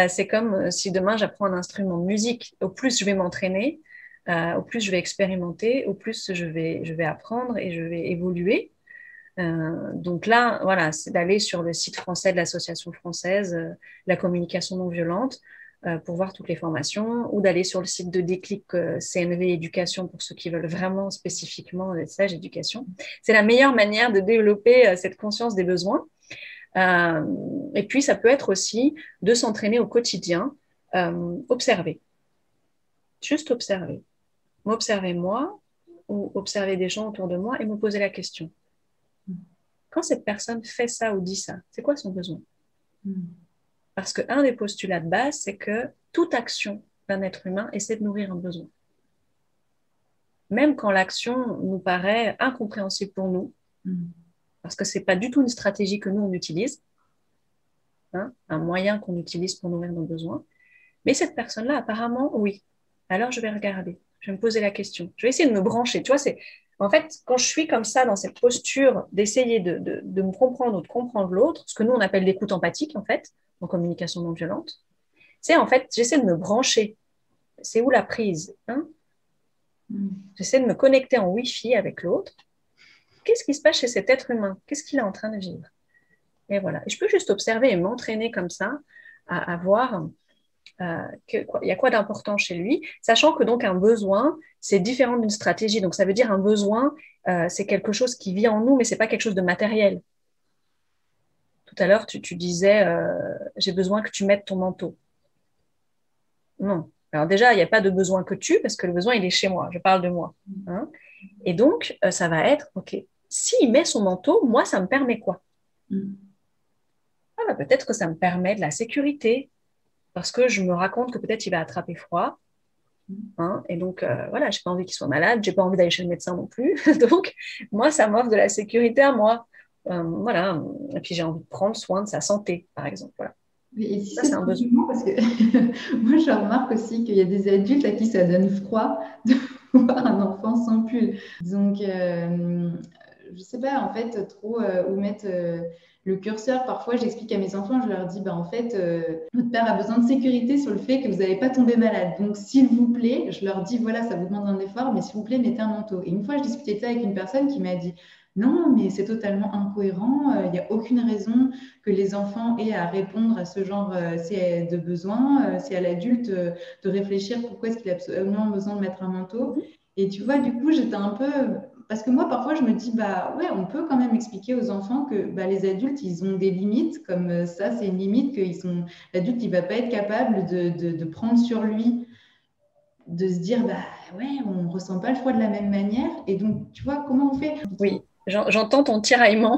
c'est comme si demain j'apprends un instrument de musique. Au plus je vais m'entraîner, au plus je vais expérimenter, au plus je vais apprendre et je vais évoluer. Donc là, voilà, c'est d'aller sur le site français de l'Association française, la communication non violente, pour voir toutes les formations, ou d'aller sur le site de Déclic CNV Éducation pour ceux qui veulent vraiment spécifiquement des stages éducation. C'est la meilleure manière de développer cette conscience des besoins. Et puis, ça peut être aussi de s'entraîner au quotidien, observer, juste observer. M'observer moi ou observer des gens autour de moi et me poser la question. Quand cette personne fait ça ou dit ça, c'est quoi son besoin? Parce qu'un des postulats de base, c'est que toute action d'un être humain essaie de nourrir un besoin. Même quand l'action nous paraît incompréhensible pour nous, parce que ce n'est pas du tout une stratégie que nous, on utilise, hein, un moyen qu'on utilise pour nourrir nos besoins. Mais cette personne-là, apparemment, oui. Alors, je vais regarder. Je vais me poser la question. Je vais essayer de me brancher. Tu vois, c'est... En fait, quand je suis comme ça, dans cette posture d'essayer de me comprendre ou de comprendre l'autre, ce que nous, on appelle l'écoute empathique, en fait, en communication non violente, c'est en fait, j'essaie de me brancher. C'est où la prise, hein? J'essaie de me connecter en Wi-Fi avec l'autre. Qu'est-ce qui se passe chez cet être humain? Qu'est-ce qu'il est en train de vivre? Et voilà. Et je peux juste observer et m'entraîner comme ça à voir il y a quoi d'important chez lui, sachant que donc un besoin, c'est différent d'une stratégie. Donc ça veut dire un besoin, c'est quelque chose qui vit en nous, mais c'est pas quelque chose de matériel. Tout à l'heure, tu disais, j'ai besoin que tu mettes ton manteau. Non. Alors déjà, il n'y a pas de besoin que tu, parce que le besoin, il est chez moi. Je parle de moi. Hein. Et donc, ça va être, OK, s'il met son manteau, moi, ça me permet quoi? Ah, bah, peut-être que ça me permet de la sécurité, parce que je me raconte que peut-être il va attraper froid. Hein, et donc, voilà, j'ai pas envie qu'il soit malade, j'ai pas envie d'aller chez le médecin non plus. Donc, moi, ça m'offre de la sécurité à moi. Voilà. Et puis, j'ai envie de prendre soin de sa santé, par exemple. Voilà. Et si Ça, c'est c'est un besoin. parce que moi, je remarque aussi qu'il y a des adultes à qui ça donne froid de voir un enfant sans pull. Donc, je sais pas, en fait, trop où mettre le curseur. Parfois, j'explique à mes enfants, je leur dis, bah, en fait, votre père a besoin de sécurité sur le fait que vous n'allez pas tomber malade. Donc, s'il vous plaît, je leur dis, voilà, ça vous demande un effort, mais s'il vous plaît, mettez un manteau. Et une fois, je discutais de ça avec une personne qui m'a dit, non, mais c'est totalement incohérent. Il n'y a aucune raison que les enfants aient à répondre à ce genre de besoins. C'est à l'adulte de réfléchir pourquoi est-ce qu'il a absolument besoin de mettre un manteau. Et tu vois, du coup, j'étais un peu... Parce que moi, parfois, je me dis, bah ouais, on peut quand même expliquer aux enfants que bah, les adultes, ils ont des limites, comme ça, c'est une limite que l'adulte, il va pas être capable de prendre sur lui, de se dire, bah ouais, on ne ressent pas le froid de la même manière. Et donc, tu vois, comment on fait? Oui, j'entends ton tiraillement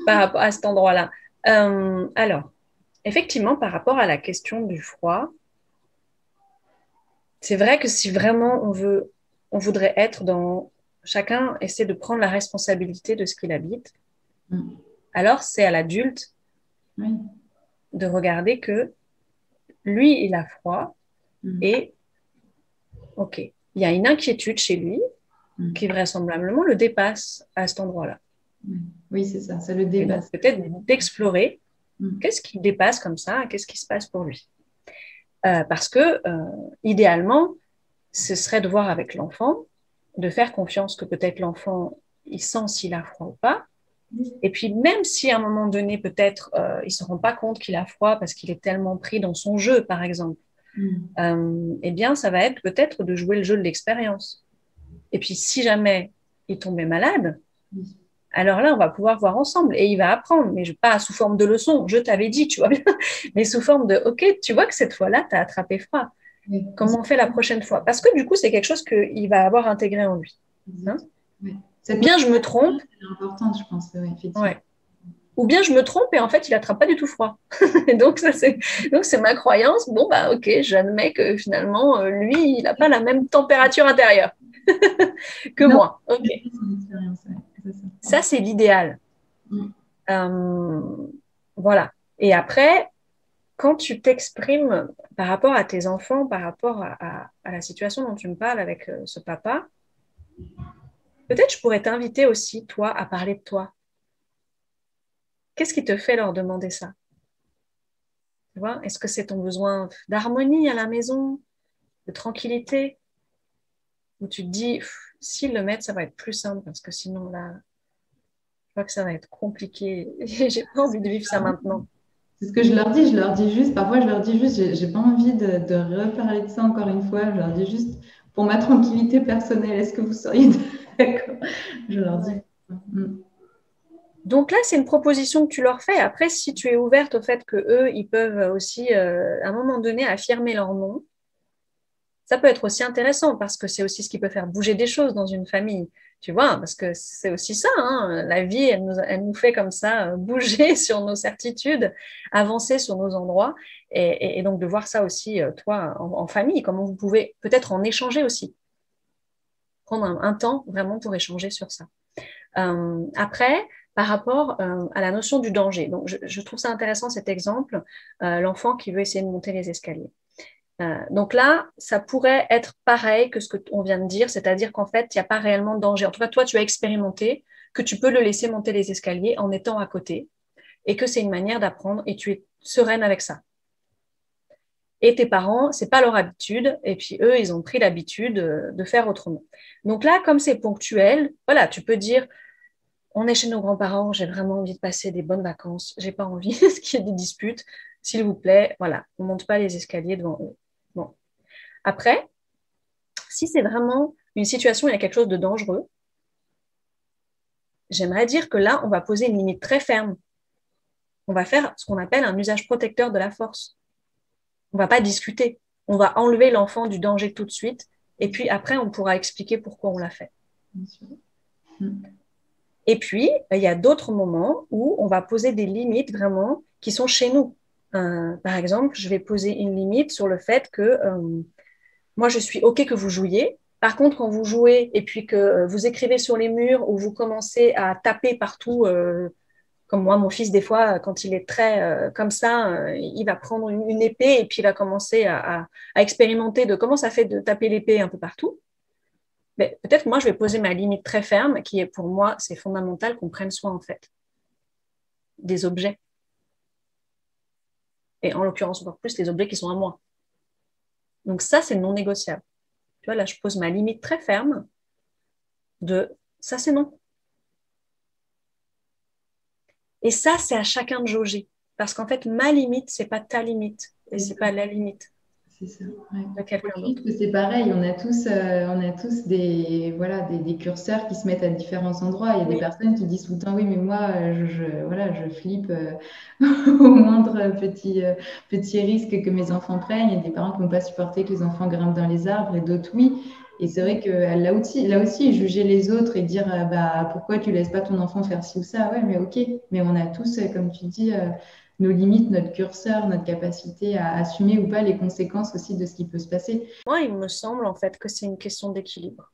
par rapport à cet endroit-là. Alors, effectivement, par rapport à la question du froid, c'est vrai que si vraiment on voudrait être dans... Chacun essaie de prendre la responsabilité de ce qu'il habite. Alors, c'est à l'adulte Oui. de regarder que lui, il a froid et, ok, il y a une inquiétude chez lui qui vraisemblablement le dépasse à cet endroit-là. Oui, c'est ça, ça le Et donc, dépasse. peut-être d'explorer qu'est-ce qui dépasse comme ça, qu'est-ce qui se passe pour lui. Parce que, idéalement, ce serait de voir avec l'enfant, de faire confiance que peut-être l'enfant, il sent s'il a froid ou pas. Et puis, même si à un moment donné, peut-être, il ne se rend pas compte qu'il a froid parce qu'il est tellement pris dans son jeu, par exemple, eh bien, ça va être peut-être de jouer le jeu de l'expérience. Et puis, si jamais il tombait malade, alors là, on va pouvoir voir ensemble et il va apprendre, mais pas sous forme de leçon. Je t'avais dit, tu vois bien, mais sous forme de, OK, tu vois que cette fois-là, tu as attrapé froid. Oui. Comment on fait la prochaine fois? Parce que du coup, c'est quelque chose qu'il va avoir intégré en lui. Hein? Oui. Ou bien je me trompe. C'est important, je pense, oui, effectivement. Ouais. Ou bien je me trompe et en fait, il n'attrape pas du tout froid. Donc, c'est ma croyance. Bon, bah, OK, j'admets que finalement, lui, il n'a pas la même température intérieure que non, moi. OK. Ça, c'est l'idéal. Voilà. Et après, quand tu t'exprimes par rapport à tes enfants, par rapport à la situation dont tu me parles avec ce papa, peut-être je pourrais t'inviter aussi, toi, à parler de toi. Qu'est-ce qui te fait leur demander ça? Tu vois, est-ce que c'est ton besoin d'harmonie à la maison, de tranquillité? Ou tu te dis, s'ils le mettent, ça va être plus simple parce que sinon, là, je crois que ça va être compliqué. J'ai pas envie de vivre ça maintenant. C'est ce que je leur dis juste, parfois je leur dis juste, j'ai pas envie de reparler de ça encore une fois, je leur dis juste, pour ma tranquillité personnelle, est-ce que vous seriez d'accord? Je leur dis. Donc là, c'est une proposition que tu leur fais. Après, si tu es ouverte au fait qu'eux, ils peuvent aussi, à un moment donné, affirmer leur nom, ça peut être aussi intéressant parce que c'est aussi ce qui peut faire bouger des choses dans une famille. Tu vois, parce que c'est aussi ça, hein, la vie, elle nous fait comme ça bouger sur nos certitudes, avancer sur nos endroits. Et donc de voir ça aussi, toi, en famille, comment vous pouvez peut-être en échanger aussi. Prendre un temps vraiment pour échanger sur ça. Après, par rapport à la notion du danger. Donc, je trouve ça intéressant cet exemple, l'enfant qui veut essayer de monter les escaliers. Donc là, ça pourrait être pareil que ce qu'on vient de dire, c'est-à-dire qu'en fait, il n'y a pas réellement de danger. En tout cas, toi, tu as expérimenté que tu peux le laisser monter les escaliers en étant à côté et que c'est une manière d'apprendre et tu es sereine avec ça. Et tes parents, ce n'est pas leur habitude, et puis eux, ils ont pris l'habitude de faire autrement. Donc là, comme c'est ponctuel, voilà, tu peux dire, on est chez nos grands-parents, j'ai vraiment envie de passer des bonnes vacances, j'ai pas envie qu'il y ait des disputes, s'il vous plaît, voilà, on ne monte pas les escaliers devant eux. Bon. Après, si c'est vraiment une situation où il y a quelque chose de dangereux, j'aimerais dire que là, on va poser une limite très ferme. On va faire ce qu'on appelle un usage protecteur de la force. On ne va pas discuter. On va enlever l'enfant du danger tout de suite. Et puis après, on pourra expliquer pourquoi on l'a fait. Et puis, il y a d'autres moments où on va poser des limites vraiment qui sont chez nous. Par exemple, je vais poser une limite sur le fait que moi, je suis OK que vous jouiez. Par contre, quand vous jouez et puis que vous écrivez sur les murs ou vous commencez à taper partout, comme moi, mon fils, des fois, quand il est très comme ça, il va prendre une épée et puis il va commencer à expérimenter de comment ça fait de taper l'épée un peu partout. Mais peut-être moi, je vais poser ma limite très ferme, qui est pour moi, c'est fondamental qu'on prenne soin, en fait, des objets. Et en l'occurrence, encore plus, les objets qui sont à moi. Donc ça, c'est non négociable. Tu vois, là, je pose ma limite très ferme de ça, c'est non. Et ça, c'est à chacun de jauger. Parce qu'en fait, ma limite, c'est pas ta limite. Et c'est pas la limite. C'est ça. Ouais. De quelqu'un d'autre. C'est pareil, on a tous des curseurs qui se mettent à différents endroits. Il y a des personnes qui disent tout le temps, oui, mais moi, je flippe au moindre petit risque que mes enfants prennent. Il y a des parents qui ne vont pas supporter que les enfants grimpent dans les arbres et d'autres, oui. Et c'est vrai que là aussi, juger les autres et dire, bah, pourquoi tu laisses pas ton enfant faire ci ou ça? Ouais, mais ok. Mais on a tous, comme tu dis, nos limites, notre curseur, notre capacité à assumer ou pas les conséquences aussi de ce qui peut se passer. Moi, il me semble en fait que c'est une question d'équilibre.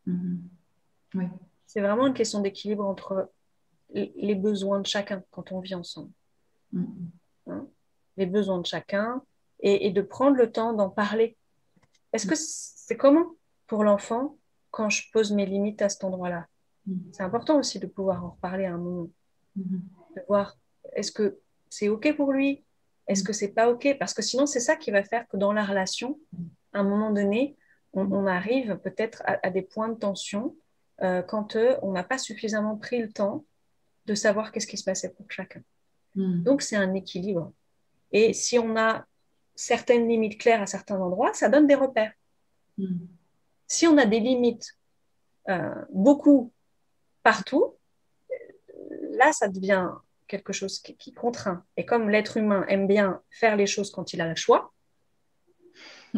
Ouais. C'est vraiment une question d'équilibre entre les besoins de chacun quand on vit ensemble. Hein, les besoins de chacun et de prendre le temps d'en parler. Est-ce que c'est comment pour l'enfant quand je pose mes limites à cet endroit-là? C'est important aussi de pouvoir en reparler à un moment. De voir, est-ce que c'est OK pour lui? Est-ce que c'est pas OK? Parce que sinon, c'est ça qui va faire que dans la relation, à un moment donné, on arrive peut-être à des points de tension quand on n'a pas suffisamment pris le temps de savoir qu'est-ce qui se passait pour chacun. Donc, c'est un équilibre. Et si on a certaines limites claires à certains endroits, ça donne des repères. Si on a des limites beaucoup partout, là, ça devient quelque chose qui contraint. Et comme l'être humain aime bien faire les choses quand il a le choix,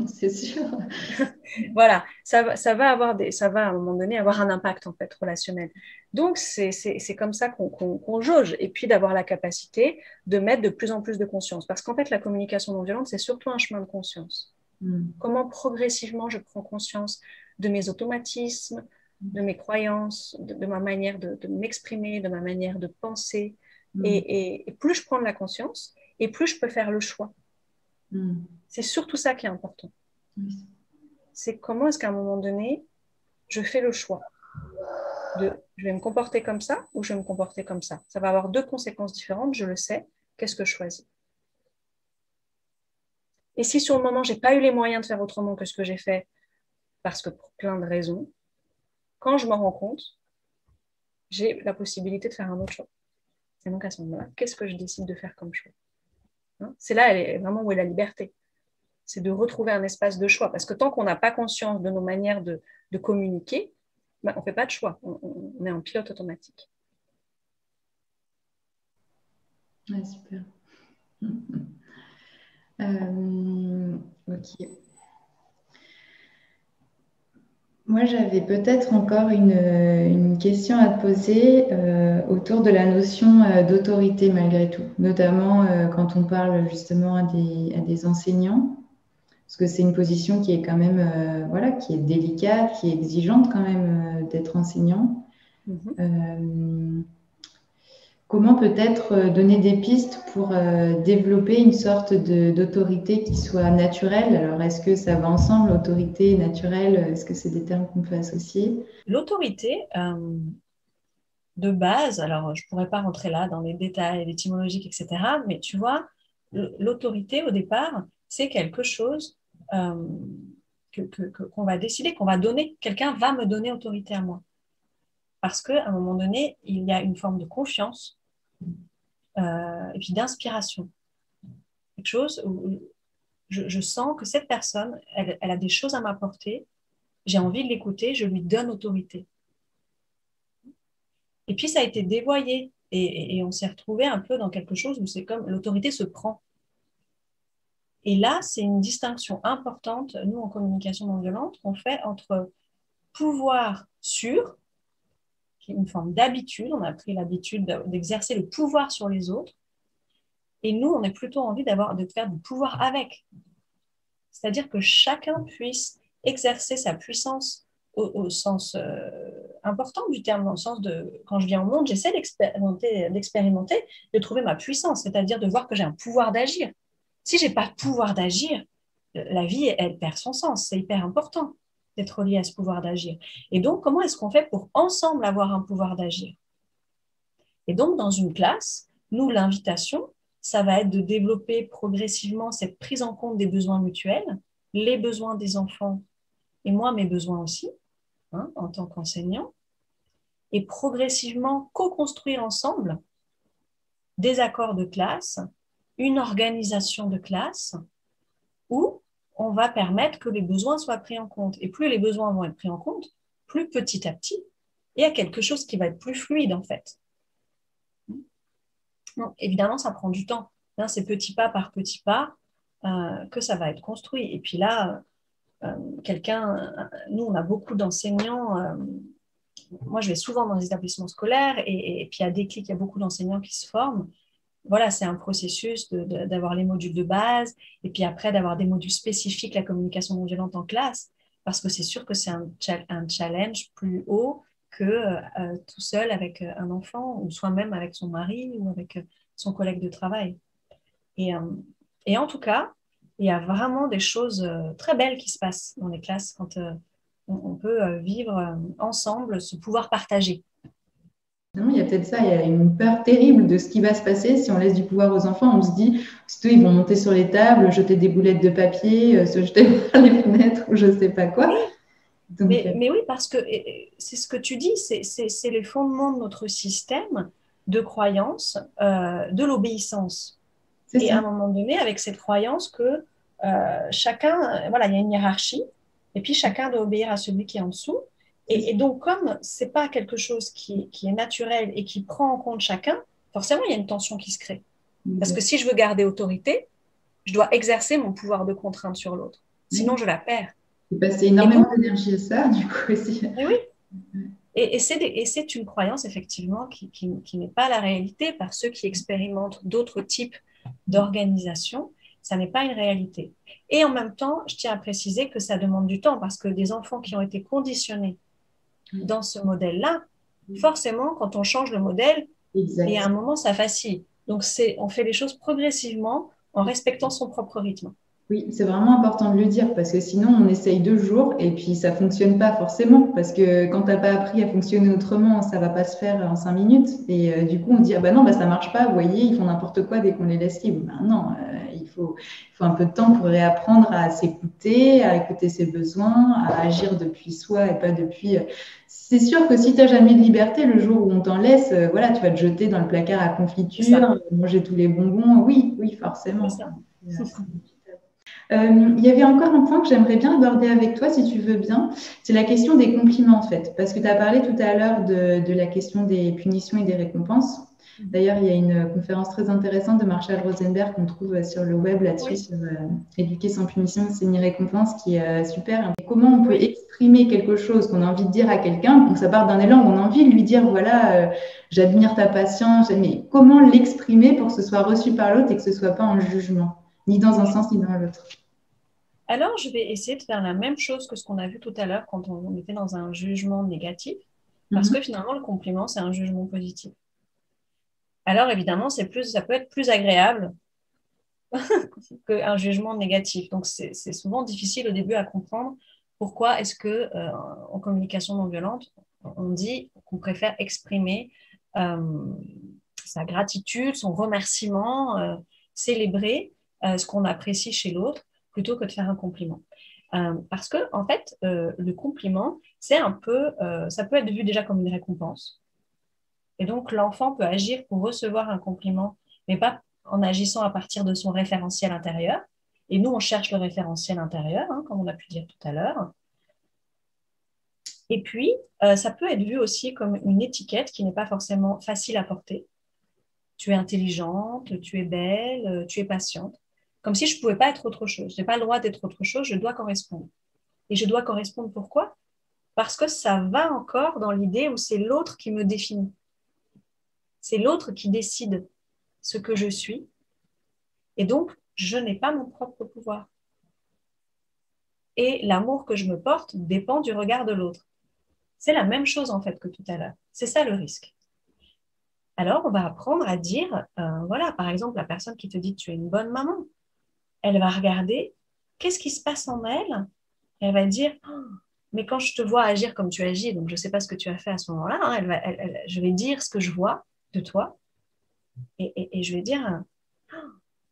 c'est sûr. Voilà, ça va à un moment donné avoir un impact en fait relationnel. Donc c'est comme ça qu'on jauge et puis d'avoir la capacité de mettre de plus en plus de conscience. Parce qu'en fait la communication non violente c'est surtout un chemin de conscience. Comment progressivement je prends conscience de mes automatismes, de mes croyances, de ma manière de m'exprimer, de ma manière de penser. Et plus je prends de la conscience et plus je peux faire le choix. C'est surtout ça qui est important. C'est comment est-ce qu'à un moment donné, je fais le choix de je vais me comporter comme ça ou je vais me comporter comme ça. Ça va avoir deux conséquences différentes, je le sais. Qu'est-ce que je choisis? Et si sur le moment, je n'ai pas eu les moyens de faire autrement que ce que j'ai fait, parce que pour plein de raisons, quand je m'en rends compte, j'ai la possibilité de faire un autre choix. Et donc à ce moment-là, qu'est-ce que je décide de faire comme choix? C'est là vraiment où est la liberté. C'est de retrouver un espace de choix. Parce que tant qu'on n'a pas conscience de nos manières de communiquer, on ne fait pas de choix. On est en pilote automatique. Ouais, super. Ok. Moi, j'avais peut-être encore une question à te poser autour de la notion d'autorité malgré tout, notamment quand on parle justement à des enseignants, parce que c'est une position qui est quand même, voilà, qui est délicate, qui est exigeante quand même d'être enseignant. Comment peut-être donner des pistes pour développer une sorte d'autorité qui soit naturelle? Alors, est-ce que ça va ensemble, autorité naturelle? Est-ce que c'est des termes qu'on peut associer? L'autorité, de base, alors je ne pourrais pas rentrer là dans les détails étymologiques, etc., mais tu vois, l'autorité, au départ, c'est quelque chose qu'on va décider, qu'on va donner. Quelqu'un va me donner autorité à moi. Parce qu'à un moment donné, il y a une forme de confiance et puis d'inspiration. Quelque chose où je sens que cette personne, elle a des choses à m'apporter, j'ai envie de l'écouter, je lui donne autorité. Et puis, ça a été dévoyé et on s'est retrouvé un peu dans quelque chose où c'est comme l'autorité se prend. Et là, c'est une distinction importante, nous, en communication non violente, qu'on fait entre pouvoir sûr, qui est une forme d'habitude, on a pris l'habitude d'exercer le pouvoir sur les autres, et nous, on a plutôt envie de faire du pouvoir avec. C'est-à-dire que chacun puisse exercer sa puissance au sens important du terme, dans le sens de, quand je viens au monde, j'essaie d'expérimenter, de trouver ma puissance, c'est-à-dire de voir que j'ai un pouvoir d'agir. Si je n'ai pas de pouvoir d'agir, la vie, elle perd son sens. C'est hyper important d'être relié à ce pouvoir d'agir. Et donc, comment est-ce qu'on fait pour ensemble avoir un pouvoir d'agir? Et donc, dans une classe, nous, l'invitation, ça va être de développer progressivement cette prise en compte des besoins mutuels, les besoins des enfants et moi, mes besoins aussi, en tant qu'enseignant, et progressivement co-construire ensemble des accords de classe, une organisation de classe où on va permettre que les besoins soient pris en compte. Et plus les besoins vont être pris en compte, plus petit à petit, il y a quelque chose qui va être plus fluide en fait. Donc, évidemment, ça prend du temps. C'est petit pas par petit pas que ça va être construit. Et puis là, nous, on a beaucoup d'enseignants. Moi, je vais souvent dans les établissements scolaires et puis à Déclic, il y a beaucoup d'enseignants qui se forment. Voilà, c'est un processus d'avoir les modules de base et puis après d'avoir des modules spécifiques, la communication non violente en classe, parce que c'est sûr que c'est un challenge plus haut tout seul avec un enfant, ou soi-même avec son mari, ou avec son collègue de travail. Et en tout cas, il y a vraiment des choses très belles qui se passent dans les classes quand on peut vivre ensemble ce pouvoir partagé. Il y a peut-être ça, il y a une peur terrible de ce qui va se passer si on laisse du pouvoir aux enfants. On se dit, surtout, ils vont monter sur les tables, jeter des boulettes de papier, se jeter par les fenêtres ou je ne sais pas quoi. Donc, mais oui, parce que c'est ce que tu dis, c'est les fondements de notre système de croyance, de l'obéissance. Et à un moment donné, avec cette croyance que chacun, voilà, il y a une hiérarchie, et puis chacun doit obéir à celui qui est en dessous. Et donc, comme ce n'est pas quelque chose qui est naturel et qui prend en compte chacun, forcément, il y a une tension qui se crée. Parce que si je veux garder autorité, je dois exercer mon pouvoir de contrainte sur l'autre. Sinon, je la perds. C'est énormément d'énergie à ça, du coup, aussi. Et oui. Et c'est une croyance, effectivement, qui n'est pas la réalité par ceux qui expérimentent d'autres types d'organisation. Ça n'est pas une réalité. Et en même temps, je tiens à préciser que ça demande du temps parce que des enfants qui ont été conditionnés dans ce modèle-là, forcément, quand on change le modèle, il y a un moment, ça vacille. Donc, on fait les choses progressivement en respectant son propre rythme. Oui, c'est vraiment important de le dire parce que sinon, on essaye 2 jours et puis ça ne fonctionne pas forcément parce que quand tu n'as pas appris à fonctionner autrement, ça ne va pas se faire en 5 minutes. Et du coup, on dit, ah bah non, bah, ça ne marche pas, vous voyez, ils font n'importe quoi dès qu'on les laisse libres. Ben non, il faut un peu de temps pour réapprendre à s'écouter, à écouter ses besoins, à agir depuis soi et pas depuis… C'est sûr que si tu n'as jamais de liberté, le jour où on t'en laisse, voilà, tu vas te jeter dans le placard à confiture, manger tous les bonbons. Oui, forcément. Il y avait encore un point que j'aimerais bien aborder avec toi, si tu veux bien. C'est la question des compliments, en fait. Parce que tu as parlé tout à l'heure de la question des punitions et des récompenses. D'ailleurs, il y a une conférence très intéressante de Marshall Rosenberg qu'on trouve sur le web là-dessus, sur Éduquer sans punition, c'est une récompense qui est super. Et comment on peut exprimer quelque chose qu'on a envie de dire à quelqu'un. Donc, ça part d'un élan où on a envie de lui dire, voilà, j'admire ta patience. Mais comment l'exprimer pour que ce soit reçu par l'autre et que ce ne soit pas un jugement, ni dans un sens ni dans l'autre? Alors, je vais essayer de faire la même chose que ce qu'on a vu tout à l'heure quand on était dans un jugement négatif, parce que finalement, le compliment, c'est un jugement positif. Alors, évidemment, ça peut être plus agréable qu'un jugement négatif. Donc, c'est souvent difficile au début à comprendre pourquoi est-ce que en communication non violente, on dit qu'on préfère exprimer sa gratitude, son remerciement, célébrer ce qu'on apprécie chez l'autre, plutôt que de faire un compliment. Parce que, en fait, le compliment, ça peut être vu déjà comme une récompense. Et donc, l'enfant peut agir pour recevoir un compliment, mais pas en agissant à partir de son référentiel intérieur. Et nous, on cherche le référentiel intérieur, comme on a pu dire tout à l'heure. Et puis, ça peut être vu aussi comme une étiquette qui n'est pas forcément facile à porter. Tu es intelligente, tu es belle, tu es patiente. Comme si je ne pouvais pas être autre chose. Je n'ai pas le droit d'être autre chose, je dois correspondre. Et je dois correspondre pourquoi? Parce que ça va encore dans l'idée où c'est l'autre qui me définit. C'est l'autre qui décide ce que je suis. Et donc, je n'ai pas mon propre pouvoir. Et l'amour que je me porte dépend du regard de l'autre. C'est la même chose en fait que tout à l'heure. C'est ça le risque. Alors, on va apprendre à dire, voilà, par exemple, la personne qui te dit tu es une bonne maman, elle va regarder qu'est-ce qui se passe en elle. Elle va dire, oh, mais quand je te vois agir comme tu agis, donc je ne sais pas ce que tu as fait à ce moment-là, je vais dire ce que je vois de toi et je vais dire, oh,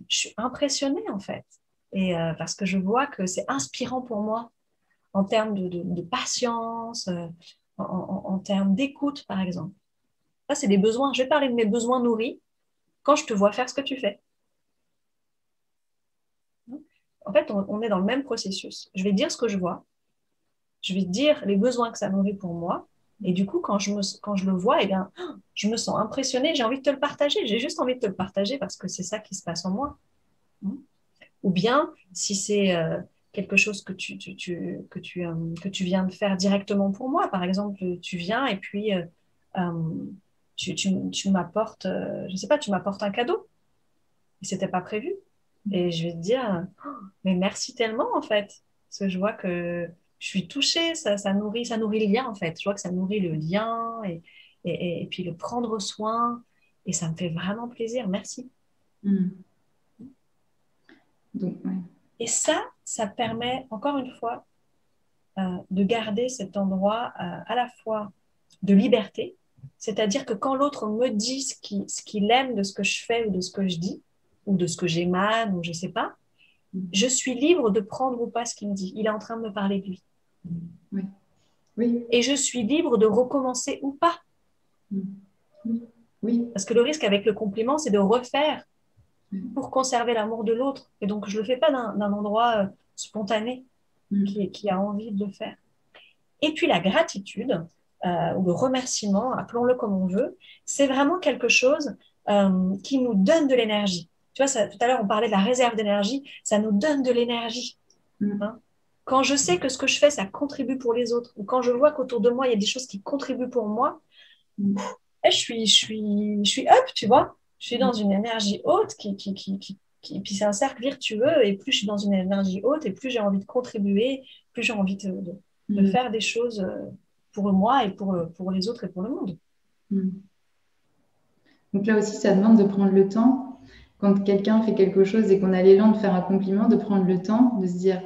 je suis impressionnée en fait. Et parce que je vois que c'est inspirant pour moi en termes de patience, en termes d'écoute, par exemple. Ça, c'est des besoins. Je vais parler de mes besoins nourris quand je te vois faire ce que tu fais. En fait, on est dans le même processus. Je vais dire ce que je vois. Je vais dire les besoins que ça nourrit pour moi. Et du coup, quand je le vois, eh bien, je me sens impressionnée. J'ai envie de te le partager. J'ai juste envie de te le partager parce que c'est ça qui se passe en moi. Ou bien, si c'est quelque chose que tu viens de faire directement pour moi, par exemple, tu viens et puis tu m'apportes, je ne sais pas, tu m'apportes un cadeau. Et ce n'était pas prévu. Et je vais te dire, oh, mais merci tellement en fait. Parce que je vois que je suis touchée, ça nourrit le lien en fait. Je vois que ça nourrit le lien et puis le prendre soin. Et ça me fait vraiment plaisir. Merci. Donc, ouais. Et ça permet, encore une fois, de garder cet endroit à la fois de liberté, c'est-à-dire que quand l'autre me dit ce qu'il aime de ce que je fais ou de ce que je dis, ou de ce que j'émane, ou je ne sais pas, je suis libre de prendre ou pas ce qu'il me dit. Il est en train de me parler de lui. Oui. Oui. Et je suis libre de recommencer ou pas. Oui. Parce que le risque avec le compliment, c'est de refaire pour conserver l'amour de l'autre. Et donc, je ne le fais pas d'un endroit spontané qui a envie de le faire. Et puis, la gratitude, ou le remerciement, appelons-le comme on veut, c'est vraiment quelque chose qui nous donne de l'énergie. Tu vois, tout à l'heure, on parlait de la réserve d'énergie, ça nous donne de l'énergie. Hein. Quand je sais que ce que je fais, ça contribue pour les autres, ou quand je vois qu'autour de moi, il y a des choses qui contribuent pour moi, je suis up, tu vois. Je suis dans une énergie haute puis c'est un cercle vertueux, et plus je suis dans une énergie haute, et plus j'ai envie de contribuer, plus j'ai envie de faire des choses pour moi et pour les autres et pour le monde. Donc là aussi, ça demande de prendre le temps. Quand quelqu'un fait quelque chose et qu'on a l'élan de faire un compliment, de prendre le temps, de se dire,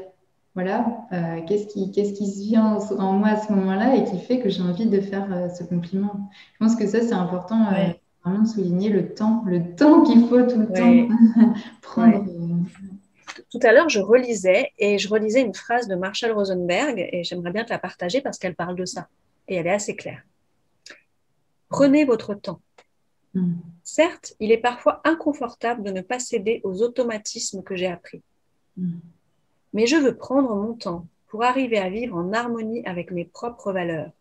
voilà, qu'est-ce qui se vient en moi à ce moment-là et qui fait que j'ai envie de faire ce compliment. Je pense que ça, c'est important, vraiment de souligner le temps qu'il faut tout le temps prendre. Tout à l'heure, je relisais une phrase de Marshall Rosenberg et j'aimerais bien te la partager parce qu'elle parle de ça et elle est assez claire. Prenez votre temps. Certes, il est parfois inconfortable de ne pas céder aux automatismes que j'ai appris. Mais je veux prendre mon temps pour arriver à vivre en harmonie avec mes propres valeurs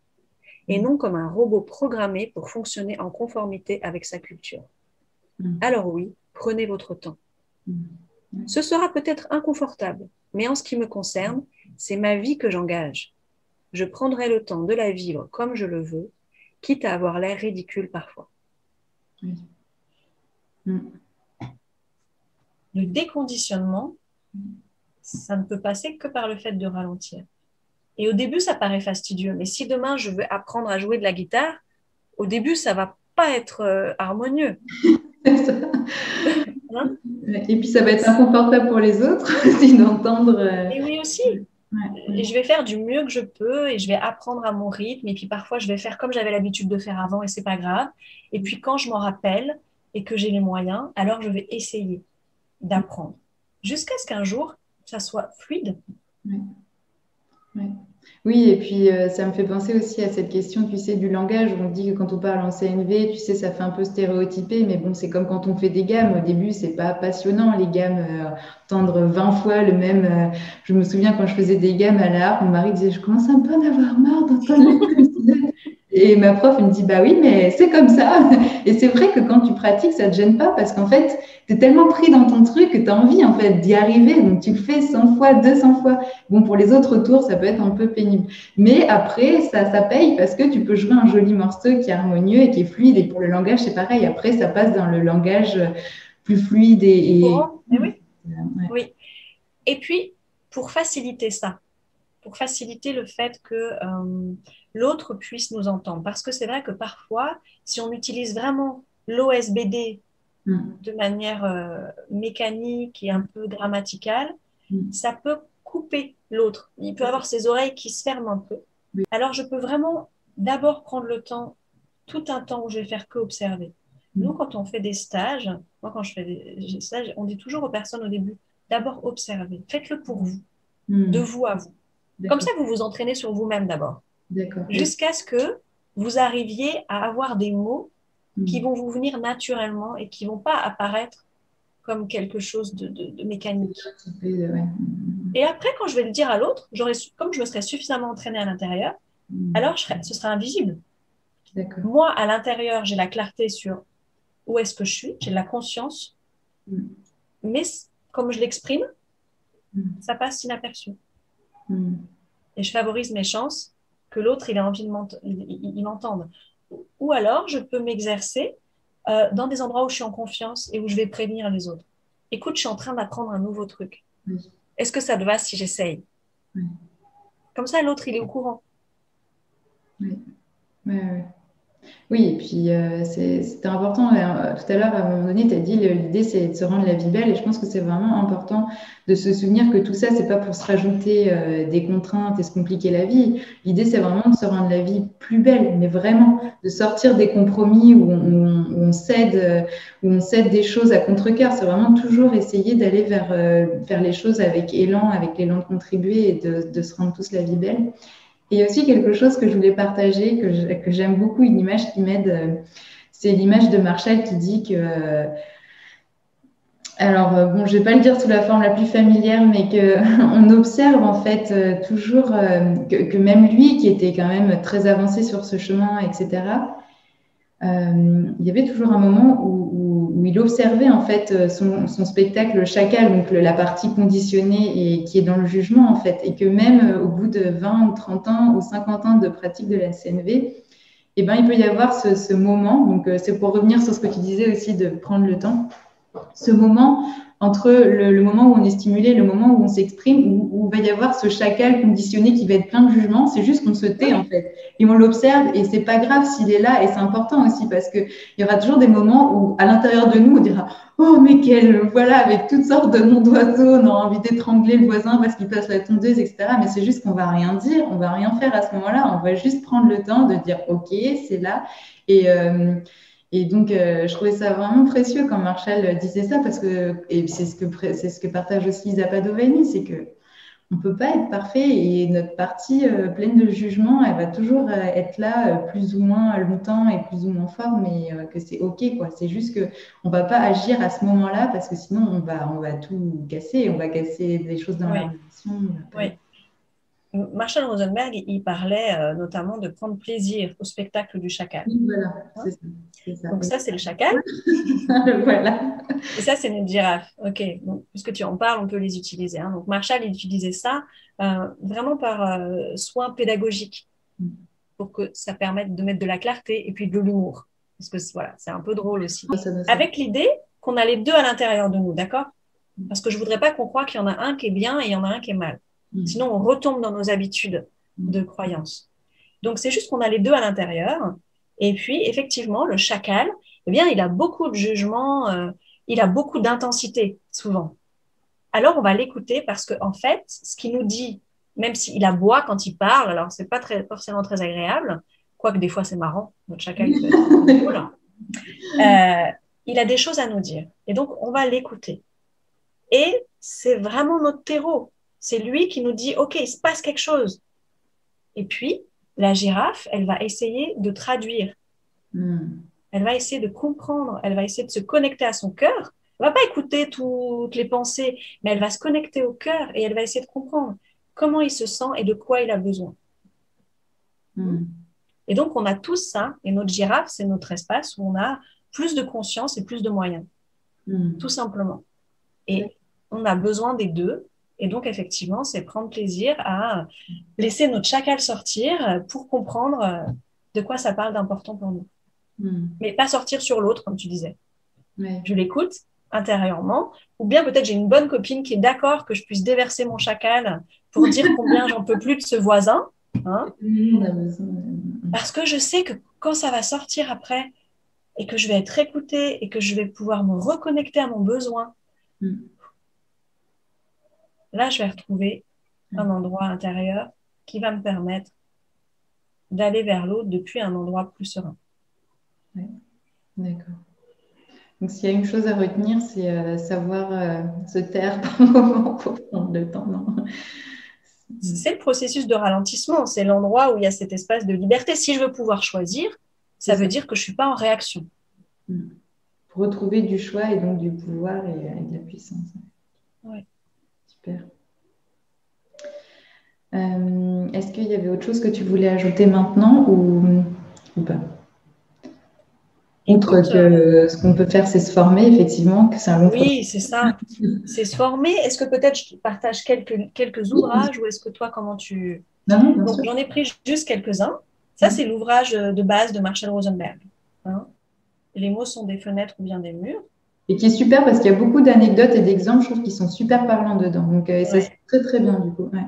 et non comme un robot programmé pour fonctionner en conformité avec sa culture. Alors oui, prenez votre temps. Ce sera peut-être inconfortable, mais en ce qui me concerne, c'est ma vie que j'engage. Je prendrai le temps de la vivre comme je le veux, quitte à avoir l'air ridicule parfois. Le déconditionnement, ça ne peut passer que par le fait de ralentir. Et au début, ça paraît fastidieux, mais si demain je veux apprendre à jouer de la guitare, au début, ça ne va pas être harmonieux. Hein? Et puis, ça va être inconfortable pour les autres aussi d'entendre. Et oui aussi. Et je vais faire du mieux que je peux et je vais apprendre à mon rythme. Et puis parfois, je vais faire comme j'avais l'habitude de faire avant et c'est pas grave. Et puis quand je m'en rappelle et que j'ai les moyens, alors je vais essayer d'apprendre jusqu'à ce qu'un jour, ça soit fluide. Oui, et puis ça me fait penser aussi à cette question, tu sais, du langage. On dit que quand on parle en CNV, tu sais, ça fait un peu stéréotypé, mais bon, c'est comme quand on fait des gammes. Au début, c'est pas passionnant, les gammes, entendre 20 fois le même. Je me souviens quand je faisais des gammes à la harpe, mon mari disait, je commence un peu à en avoir marre d'entendre les mêmes. Et ma prof, elle me dit, bah oui, mais c'est comme ça. Et c'est vrai que quand tu pratiques, ça ne te gêne pas parce qu'en fait, tu es tellement pris dans ton truc que tu as envie en fait d'y arriver. Donc, tu le fais 100 fois, 200 fois. Bon, pour les autres tours, ça peut être un peu pénible. Mais après, ça paye parce que tu peux jouer un joli morceau qui est harmonieux et qui est fluide. Et pour le langage, c'est pareil. Après, ça passe dans le langage plus fluide oui. Oui. Et puis, pour faciliter ça, pour faciliter le fait que l'autre puisse nous entendre. Parce que c'est vrai que parfois, si on utilise vraiment l'OSBD de manière mécanique et un peu grammaticale, ça peut couper l'autre. Il peut avoir ses oreilles qui se ferment un peu. Alors, je peux vraiment d'abord prendre le temps, tout un temps où je vais faire que observer. Nous, quand on fait des stages, moi, quand je fais des stages, on dit toujours aux personnes au début, d'abord observer. Faites-le pour vous, de vous à vous. Comme ça, vous vous entraînez sur vous-même d'abord. Jusqu'à ce que vous arriviez à avoir des mots qui vont vous venir naturellement et qui ne vont pas apparaître comme quelque chose de mécanique. Et après, quand je vais le dire à l'autre, comme je me serais suffisamment entraînée à l'intérieur, alors ce sera invisible. Moi, à l'intérieur, j'ai la clarté sur où est-ce que je suis, j'ai de la conscience, mais comme je l'exprime, ça passe inaperçu. Et je favorise mes chances que l'autre il ait envie de m'entende. Ou alors, je peux m'exercer dans des endroits où je suis en confiance et où je vais prévenir les autres. Écoute, je suis en train d'apprendre un nouveau truc. Est-ce que ça te va si j'essaye? Comme ça, l'autre, il est au courant. Oui, ouais, ouais. Oui, et puis c'était important. Tout à l'heure, à un moment donné, tu as dit l'idée, c'est de se rendre la vie belle. Et je pense que c'est vraiment important de se souvenir que tout ça, c'est pas pour se rajouter des contraintes et se compliquer la vie. L'idée, c'est vraiment de se rendre la vie plus belle, mais vraiment de sortir des compromis où on cède des choses à contre-cœur. C'est vraiment toujours essayer d'aller vers les choses avec élan, avec l'élan de contribuer et de se rendre tous la vie belle. Et il y a aussi quelque chose que je voulais partager, que j'aime beaucoup, une image qui m'aide, c'est l'image de Marshall qui dit que, alors bon, je vais pas le dire sous la forme la plus familière, mais qu'on observe en fait toujours que même lui, qui était quand même très avancé sur ce chemin, etc., il y avait toujours un moment où il observait en fait son spectacle le Chacal, donc la partie conditionnée et qui est dans le jugement en fait, et que même au bout de 20 ou 30 ans ou 50 ans de pratique de la CNV, eh ben, il peut y avoir ce moment, donc c'est pour revenir sur ce que tu disais aussi de prendre le temps, ce moment entre le moment où on est stimulé, le moment où on s'exprime, où il va y avoir ce chacal conditionné qui va être plein de jugements, c'est juste qu'on se tait en fait. Et on l'observe et c'est pas grave s'il est là et c'est important aussi parce qu'il y aura toujours des moments où à l'intérieur de nous on dira oh mais voilà, avec toutes sortes de noms d'oiseaux, on a envie d'étrangler le voisin parce qu'il passe la tondeuse, etc. Mais c'est juste qu'on va rien dire, on va rien faire à ce moment-là, on va juste prendre le temps de dire ok, c'est là. Et, et donc, je trouvais ça vraiment précieux quand Marshall disait ça, parce que, et c'est ce que partage aussi Isa Padovani, c'est que on peut pas être parfait et notre partie pleine de jugement, elle va toujours être là plus ou moins longtemps et plus ou moins fort, mais que c'est OK, quoi. C'est juste que on va pas agir à ce moment-là parce que sinon on va tout casser, on va casser des choses dans la relation. Oui. Marshall Rosenberg, il parlait notamment de prendre plaisir au spectacle du chacal. Oui, voilà, c'est ça. Donc ça, c'est le chacal. Voilà. Et ça, c'est une girafe. OK. Donc, puisque tu en parles, on peut les utiliser. Hein. Donc Marshall, il utilisait ça vraiment par soin pédagogique pour que ça permette de mettre de la clarté et puis de l'humour. Parce que voilà, c'est un peu drôle aussi. Avec l'idée qu'on a les deux à l'intérieur de nous, d'accord? Parce que je ne voudrais pas qu'on croie qu'il y en a un qui est bien et il y en a un qui est mal. Sinon, on retombe dans nos habitudes de croyance. Donc, c'est juste qu'on a les deux à l'intérieur. Et puis, effectivement, le chacal, eh bien, il a beaucoup de jugement, il a beaucoup d'intensité, souvent. Alors, on va l'écouter parce qu'en fait, ce qu'il nous dit, même s'il aboie quand il parle, alors ce n'est pas forcément très agréable, quoique des fois c'est marrant, notre chacal, il peut être cool. Il a des choses à nous dire. Et donc, on va l'écouter. Et c'est vraiment notre terreau. C'est lui qui nous dit, OK, il se passe quelque chose. Et puis, la girafe, elle va essayer de traduire. Elle va essayer de comprendre. Elle va essayer de se connecter à son cœur. Elle ne va pas écouter toutes les pensées, mais elle va se connecter au cœur et elle va essayer de comprendre comment il se sent et de quoi il a besoin. Et donc, on a tous ça. Et notre girafe, c'est notre espace où on a plus de conscience et plus de moyens. Tout simplement. Et on a besoin des deux. Et donc, effectivement, c'est prendre plaisir à laisser notre chacal sortir pour comprendre de quoi ça parle d'important pour nous. Mais pas sortir sur l'autre, comme tu disais. Je l'écoute intérieurement. Ou bien peut-être j'ai une bonne copine qui est d'accord que je puisse déverser mon chacal pour dire combien j'en peux plus de ce voisin. Hein, parce que je sais que quand ça va sortir après et que je vais être écoutée et que je vais pouvoir me reconnecter à mon besoin, là, je vais retrouver un endroit intérieur qui va me permettre d'aller vers l'autre depuis un endroit plus serein. Ouais. D'accord. Donc, s'il y a une chose à retenir, c'est savoir se taire par moment pour prendre le temps. Non, c'est le processus de ralentissement. C'est l'endroit où il y a cet espace de liberté. Si je veux pouvoir choisir, ça veut dire que je ne suis pas en réaction. Pour retrouver du choix et donc du pouvoir et de la puissance. Ouais. Super. Est-ce qu'il y avait autre chose que tu voulais ajouter maintenant ou pas? Outre que ce qu'on peut faire, c'est se former, effectivement, que c'est un long processus. Oui, c'est ça. C'est se former. Est-ce que peut-être je partage quelques ouvrages ou est-ce que toi, comment tu… Non, donc, j'en ai pris juste quelques-uns. Ça, c'est l'ouvrage de base de Marshall Rosenberg. Hein, les mots sont des fenêtres ou bien des murs. Et qui est super parce qu'il y a beaucoup d'anecdotes et d'exemples, je trouve, qui sont super parlants dedans. Donc, ça, c'est très, très bien, du coup. Ouais.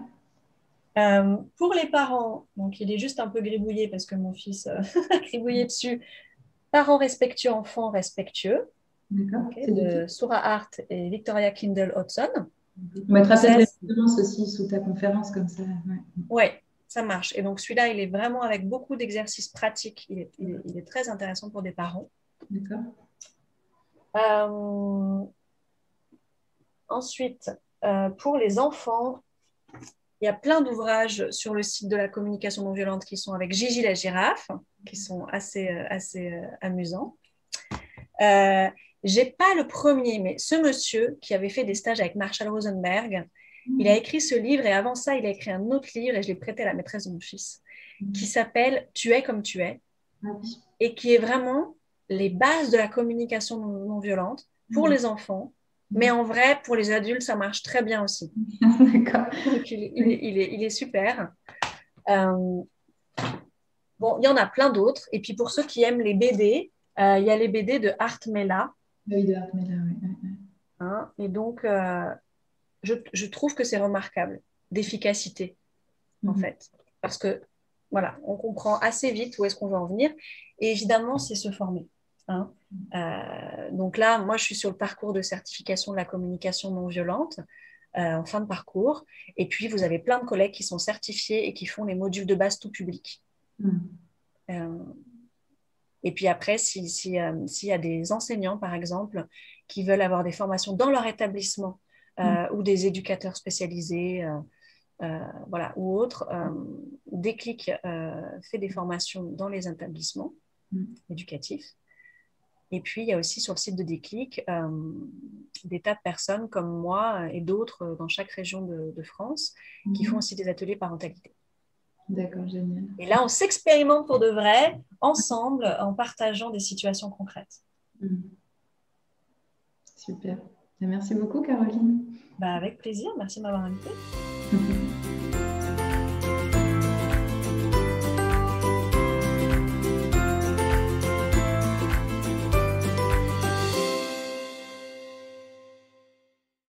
Pour les parents, donc il est juste un peu gribouillé parce que mon fils a gribouillé dessus. Parents respectueux, enfants respectueux. D'accord. Okay, C'est de qui? de Sura Hart et Victoria Kindle Hodgson. On mettra peut-être Ça, les références aussi sous ta conférence comme ça. Ouais. ouais, ça marche. Et donc celui-là, il est vraiment avec beaucoup d'exercices pratiques. Il est très intéressant pour des parents. D'accord. Euh, ensuite, pour les enfants, il y a plein d'ouvrages sur le site de la communication non violente qui sont avec Gigi la girafe, qui sont assez amusants. J'ai pas le premier, mais ce monsieur qui avait fait des stages avec Marshall Rosenberg, il a écrit ce livre et avant ça, il a écrit un autre livre et je l'ai prêté à la maîtresse de mon fils, qui s'appelle Tu es comme tu es et qui est vraiment les bases de la communication non violente pour les enfants, mais en vrai, pour les adultes, ça marche très bien aussi. D'accord. Donc, il est super. Bon, il y en a plein d'autres. Et puis, pour ceux qui aiment les BD, il y a les BD de Art Mela. Oui, de Art Mela, oui. Hein, et donc, je trouve que c'est remarquable d'efficacité, en fait. Parce que, voilà, on comprend assez vite où est-ce qu'on veut en venir. Et évidemment, c'est se former. Hein. Donc là, moi, je suis sur le parcours de certification de la communication non violente, en fin de parcours. Et puis, vous avez plein de collègues qui sont certifiés et qui font les modules de base tout public. Et puis après, s'il y a des enseignants, par exemple, qui veulent avoir des formations dans leur établissement ou des éducateurs spécialisés, voilà, ou autres, Déclic fait des formations dans les établissements éducatifs. Et puis, il y a aussi sur le site de Déclic des tas de personnes comme moi et d'autres dans chaque région de France qui font aussi des ateliers parentalité. D'accord, génial. Et là, on s'expérimente pour de vrai, ensemble, en partageant des situations concrètes. Super. Merci beaucoup, Caroline. Bah, avec plaisir. Merci de m'avoir invitée.